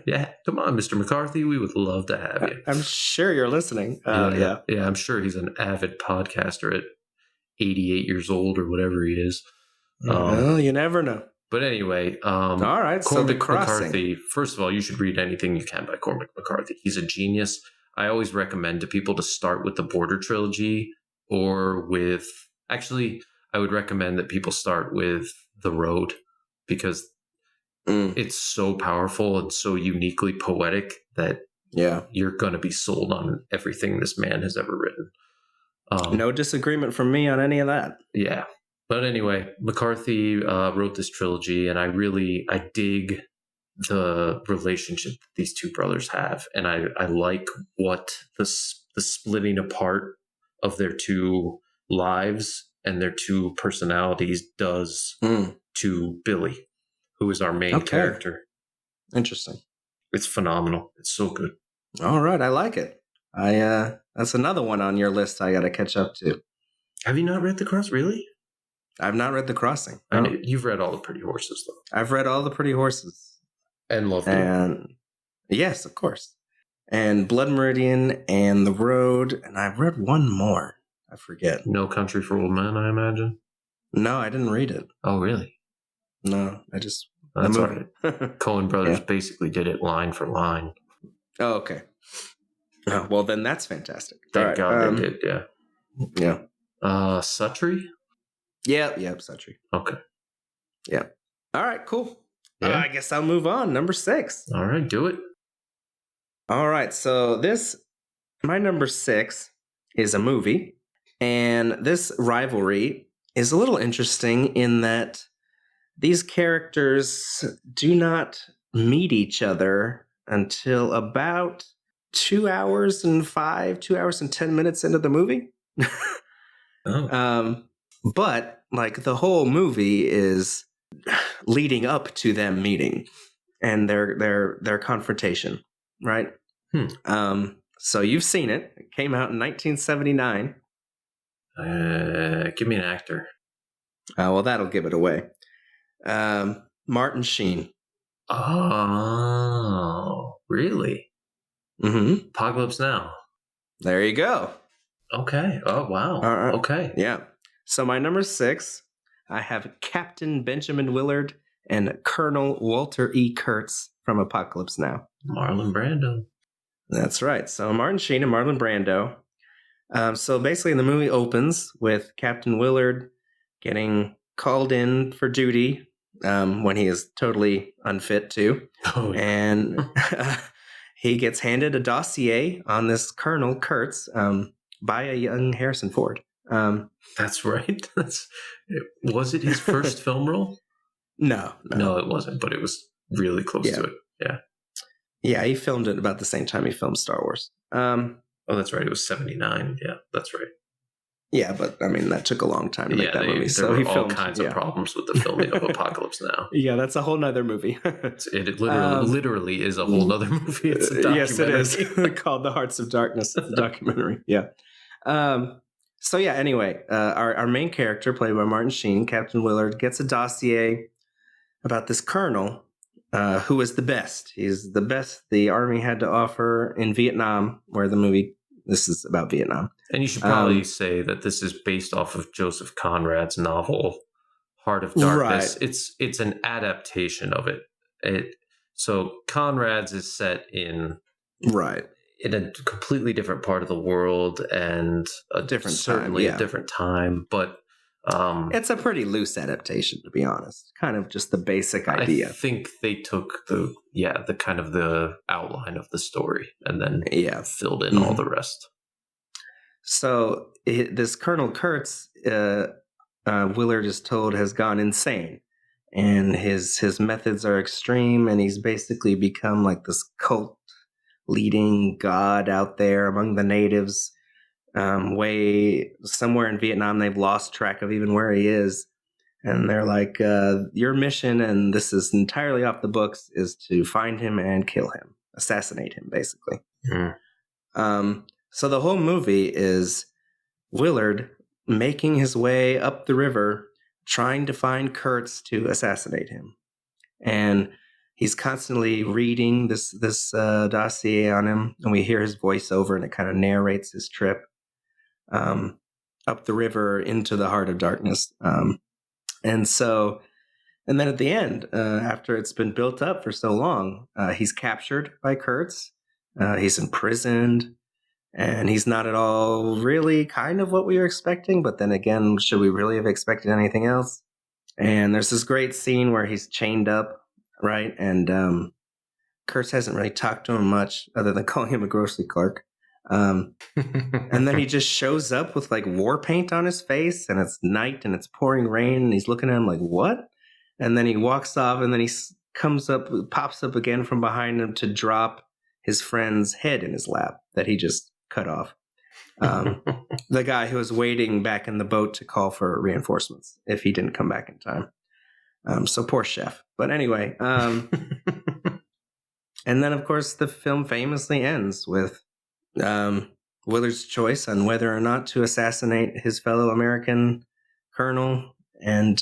Yeah, come on, Mr. McCarthy. We would love to have you. I'm sure you're listening. Yeah, I'm sure he's an avid podcaster at 88 years old or whatever he is. Well, you never know. But anyway, all right. Cormac McCarthy. First of all, you should read anything you can by Cormac McCarthy. He's a genius. I always recommend to people to start with the Border trilogy, or with, actually, I would recommend that people start with The Road, because it's so powerful and so uniquely poetic that you're going to be sold on everything this man has ever written. No disagreement from me on any of that. Yeah. But anyway, McCarthy wrote this trilogy, and I dig the relationship that these two brothers have. And I like what the splitting apart of their two lives and their two personalities does to Billy, who is our main character. Interesting. It's phenomenal. It's so good. All right. I like it. That's another one on your list I got to catch up to. Have you not read The Cross? Really? I've not read The Crossing. I know, you've read all the Pretty Horses, though. I've read all the Pretty Horses. And loved it. Yes, of course. And Blood Meridian and The Road. And I've read one more. I forget. No Country for Old Men, I imagine? No, I didn't read it. Oh, really? No, I just... That's all right. Coen Brothers basically did it line for line. Oh, okay. Oh, well, then that's fantastic. Thank God they did, yeah. Yeah. Suttree? Yeah, Suttree. Okay. Yeah. All right, cool. Yeah. I guess I'll move on. Number 6. All right, do it. All right, so my number 6 is a movie, and this rivalry is a little interesting in that these characters do not meet each other until about 2 hours and 10 minutes into the movie. Oh. But like the whole movie is leading up to them meeting and their confrontation, right? So you've seen it. It came out in 1979. Give me an actor. Well, that'll give it away. Martin Sheen. Oh, really? Mm-hmm. Apocalypse Now. There you go. Okay. Oh, wow. Okay. Yeah. So my number 6, I have Captain Benjamin Willard and Colonel Walter E. Kurtz from Apocalypse Now. Marlon Brando. That's right. So Martin Sheen and Marlon Brando. So basically the movie opens with Captain Willard getting called in for duty when he is totally unfit to. Oh, yeah. And he gets handed a dossier on this Colonel Kurtz by a young Harrison Ford. That's right. Was it his first film role? No, it wasn't, but it was really close to it. Yeah. Yeah, he filmed it about the same time he filmed Star Wars. Oh, that's right. It was 79. Yeah, that's right. Yeah, but I mean, that took a long time to make that movie. So he filmed all kinds of problems with the filming of Apocalypse Now. Yeah, that's a whole nother movie. It literally is a whole nother movie. It's a documentary. Yes, it is. Called The Hearts of Darkness. It's a documentary. Yeah. So yeah, anyway, our main character, played by Martin Sheen, Captain Willard, gets a dossier about this colonel who is the best. He's the best the Army had to offer in Vietnam, where this is about Vietnam. And you should probably say that this is based off of Joseph Conrad's novel, Heart of Darkness. Right. It's an adaptation of it. So Conrad's is set in a completely different part of the world and a different time, but it's a pretty loose adaptation, to be honest. Kind of just the basic idea. I think they took the kind of the outline of the story and then filled in all the rest. So this Colonel Kurtz, Willard is told, has gone insane, and his methods are extreme, and he's basically become like this cult leading god out there among the natives. Way somewhere in Vietnam, they've lost track of even where he is, and they're like, your mission, and this is entirely off the books, is to find him and kill him, assassinate him, basically. So the whole movie is Willard making his way up the river, trying to find Kurtz to assassinate him. And he's constantly reading this dossier on him, and we hear his voiceover, and it kind of narrates his trip up the river into the Heart of Darkness. And then at the end, after it's been built up for so long, he's captured by Kurtz. He's imprisoned. And he's not at all really kind of what we were expecting. But then again, should we really have expected anything else? And there's this great scene where he's chained up, right? And Kurtz hasn't really talked to him much other than calling him a grocery clerk. And then he just shows up with like war paint on his face, and it's night and it's pouring rain, and he's looking at him like, what? And then he walks off, and then he pops up again from behind him to drop his friend's head in his lap that he just cut off. The guy who was waiting back in the boat to call for reinforcements if he didn't come back in time. So poor chef. But anyway, and then of course the film famously ends with Willard's choice on whether or not to assassinate his fellow American colonel. And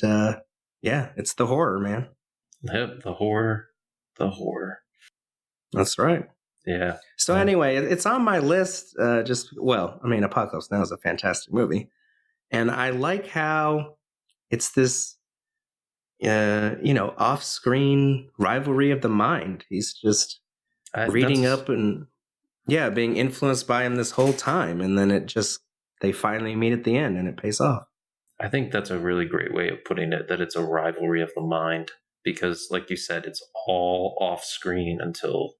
it's the horror, man. Yep, the horror. That's right. Yeah. So anyway, it's on my list. Apocalypse Now is a fantastic movie. And I like how it's this, off-screen rivalry of the mind. He's just reading up and, being influenced by him this whole time. And then they finally meet at the end and it pays off. I think that's a really great way of putting it, that it's a rivalry of the mind. Because like you said, it's all off-screen until...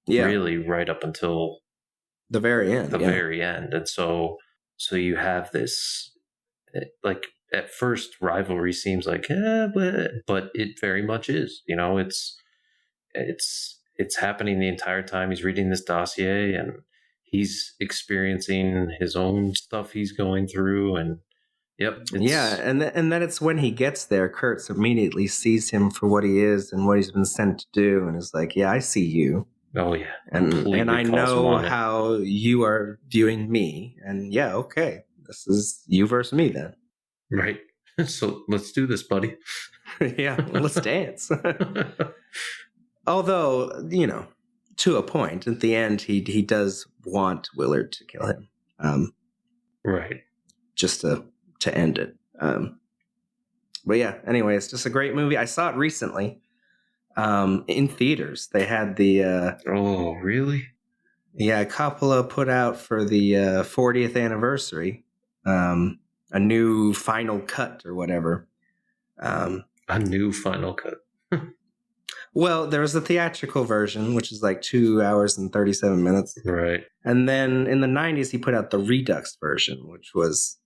really right up until the very end. Very end. And so you have this, like, at first rivalry seems like, but it very much is, it's happening the entire time he's reading this dossier, and he's experiencing his own stuff he's going through, and and then it's when he gets there, Kurtz immediately sees him for what he is and what he's been sent to do, and is like, yeah, I see you. Oh yeah, and I know how you are viewing me, and yeah, okay, this is you versus me then. Right. So let's do this, buddy. Yeah, let's dance. Although, to a point, at the end, he does want Willard to kill him. Right. Just to end it. But yeah, anyway, it's just a great movie. I saw it recently in theaters. They had the... oh, really? Yeah, Coppola put out for the 40th anniversary a new final cut or whatever. A new final cut. Well, there was a theatrical version, which is like 2 hours and 37 minutes. Right. And then in the 90s, he put out the Redux version, which was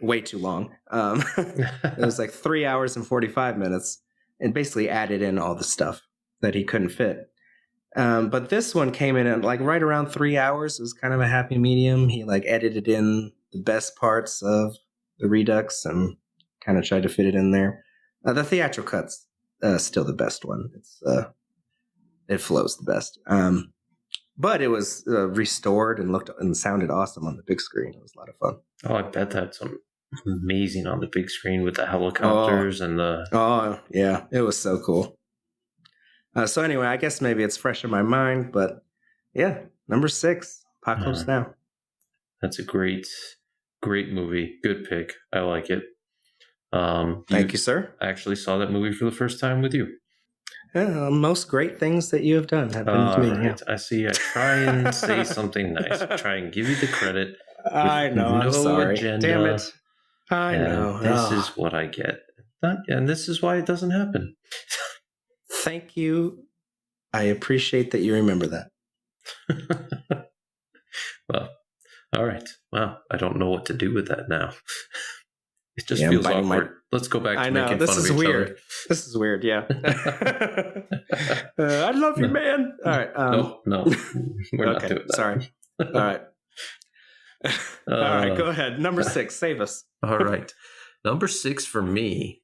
way too long. It was like 3 hours and 45 minutes and basically added in all the stuff that he couldn't fit. But this one came in at like right around 3 hours. It was kind of a happy medium. He like edited in the best parts of the Redux and kind of tried to fit it in there. The theatrical cut's still the best one. It flows the best. But it was restored and looked and sounded awesome on the big screen. It was a lot of fun. Oh, I bet that's amazing on the big screen with the helicopters and the... Oh, yeah. It was so cool. So anyway, I guess maybe it's fresh in my mind, but yeah, number 6, Apocalypse Now. That's a great movie. Good pick. I like it. Thank you, sir. I actually saw that movie for the first time with you. Most great things that you have done have been to me. Right. Yeah. I see. I try and say something nice. I try and give you the credit. I know. I'm sorry. Agenda. Damn it. I know. This is what I get. And this is why it doesn't happen. Thank you. I appreciate that you remember that. Well, all right. Wow. I don't know what to do with that now. It just feels awkward. Let's go back to making fun of each other. This is weird, yeah. I love you, man. All right. No. We're not doing that. Sorry. All right. All right, go ahead. Number 6, save us. All right. Number 6 for me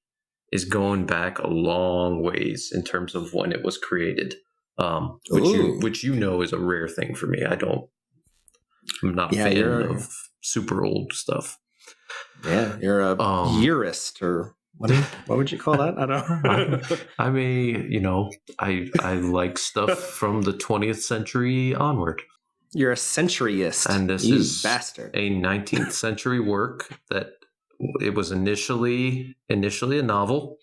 is going back a long ways in terms of when it was created, which you know is a rare thing for me. I'm not a fan of super old stuff. Yeah, you're a yearist, or what would you call that? I don't know. I like stuff from the 20th century onward. You're a centuryist, and this is bastard. A 19th century work that it was initially a novel.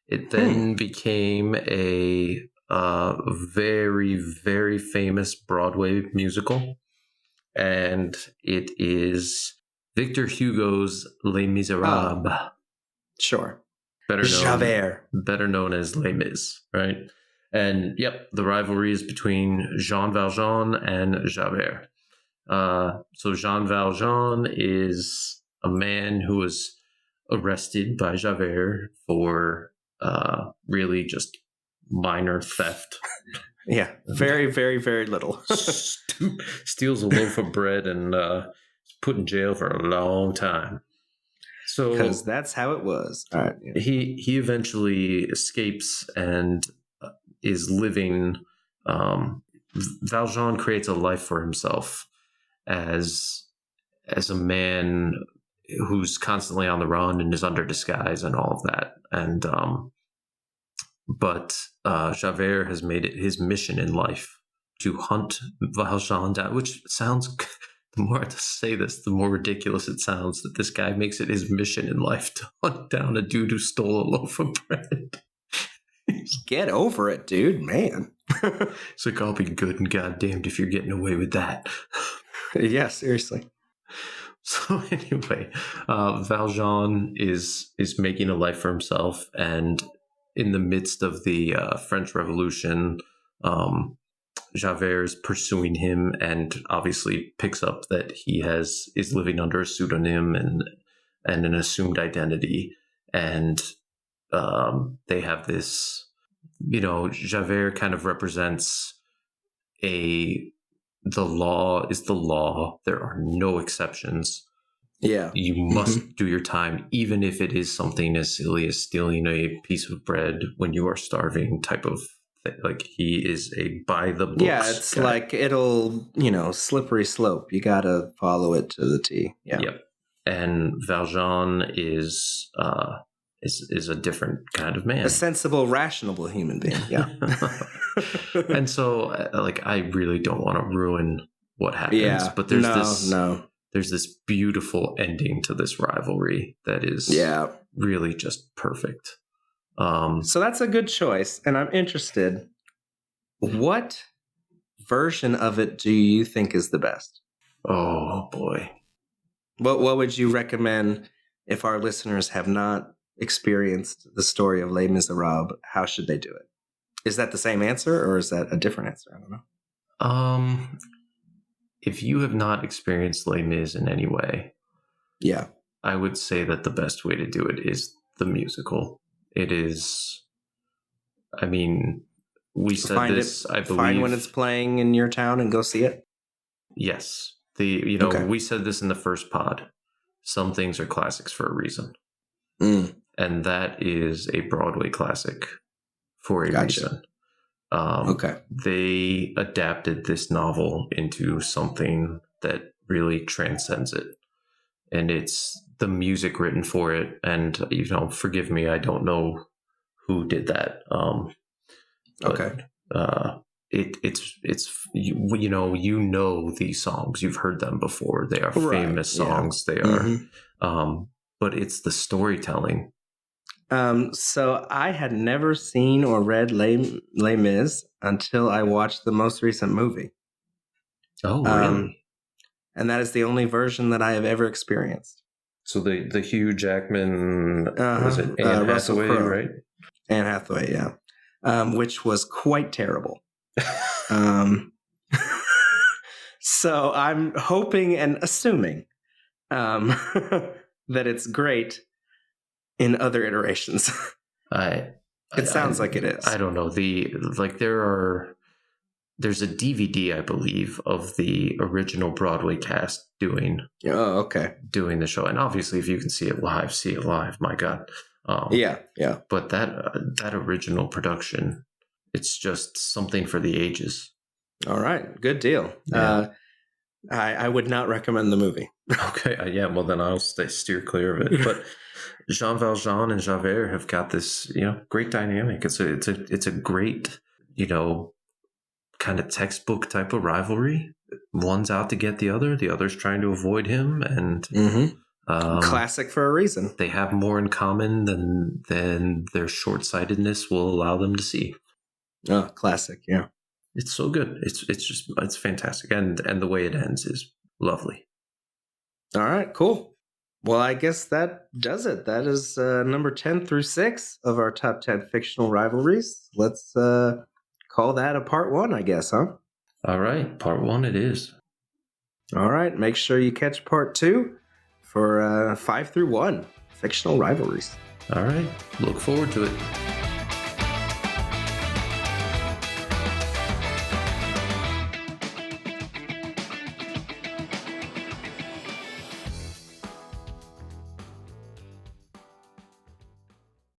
It then became a very, very famous Broadway musical, and it is Victor Hugo's Les Miserables. Sure. Better known as Les Mis, right? And the rivalry is between Jean Valjean and Javert. So Jean Valjean is a man who was arrested by Javert for really just minor theft. Yeah, very, very, very little. Steals a loaf of bread and put in jail for a long time. So because that's how it was. All right. Yeah. He eventually escapes and is living. Valjean creates a life for himself as a man who's constantly on the run and is under disguise and all of that. And but Javert has made it his mission in life to hunt Valjean down, which sounds. The more I say this, the more ridiculous it sounds that this guy makes it his mission in life to hunt down a dude who stole a loaf of bread. Get over it, dude, man. It's like, I'll be good and goddamned if you're getting away with that. Yeah, seriously. So anyway, Valjean is making a life for himself, and in the midst of the French Revolution, Javert is pursuing him, and obviously picks up that he is living under a pseudonym and an assumed identity, and they have this. Javert kind of represents the the law is the law. There are no exceptions. Yeah. You must do your time, even if it is something as silly as stealing a piece of bread when you are starving type of thing. Like, he is a by the books. Yeah, it's guy. like it'll, slippery slope. You got to follow it to the T. Yeah. Yep. And Valjean is a different kind of man. A sensible, rational human being. Yeah. And so, I really don't want to ruin what happens. Yeah. But there's this beautiful ending to this rivalry that is really just perfect. So that's a good choice. And I'm interested. What version of it do you think is the best? Oh, boy. What would you recommend if our listeners have not experienced the story of Les Miserables? How should they do it? Is that the same answer or is that a different answer? I don't know. If you have not experienced Les Mis in any way, I would say that the best way to do it is the musical. It is, I mean, we said this, I believe. Find when it's playing in your town and go see it? Yes. We said this in the first pod. Some things are classics for a reason. And that is a Broadway classic for a reason. They adapted this novel into something that really transcends it. And it's the music written for it. And, forgive me, I don't know who did that. It's these songs. You've heard them before. They are famous songs. They are, but it's the storytelling. So I had never seen or read Les Mis until I watched the most recent movie. Oh, really? And that is the only version that I have ever experienced. So the Hugh Jackman, was it Anne Hathaway, right? Anne Hathaway, yeah. Which was quite terrible. So I'm hoping and assuming that it's great in other iterations. It sounds like it is. I don't know. There's a DVD, I believe, of the original Broadway cast doing the show. And obviously, if you can see it live, see it live. My God. Yeah. But that original production, it's just something for the ages. All right. Good deal. Yeah. I would not recommend the movie. Okay. Yeah. Well, then I'll steer clear of it. But Jean Valjean and Javert have got this, great dynamic. It's a great, kind of textbook type of rivalry. One's out to get the other's trying to avoid him, and classic for a reason. They have more in common than their short-sightedness will allow them to see. Oh, classic, yeah. It's so good. It's fantastic, and the way it ends is lovely. All right, cool. Well, I guess that does it. That is number 10 through 6 of our top 10 fictional rivalries. Let's call that a part 1, I guess, huh? All right, part 1 it is. All right, make sure you catch part 2 for 5 through 1 fictional rivalries. All right, look forward to it.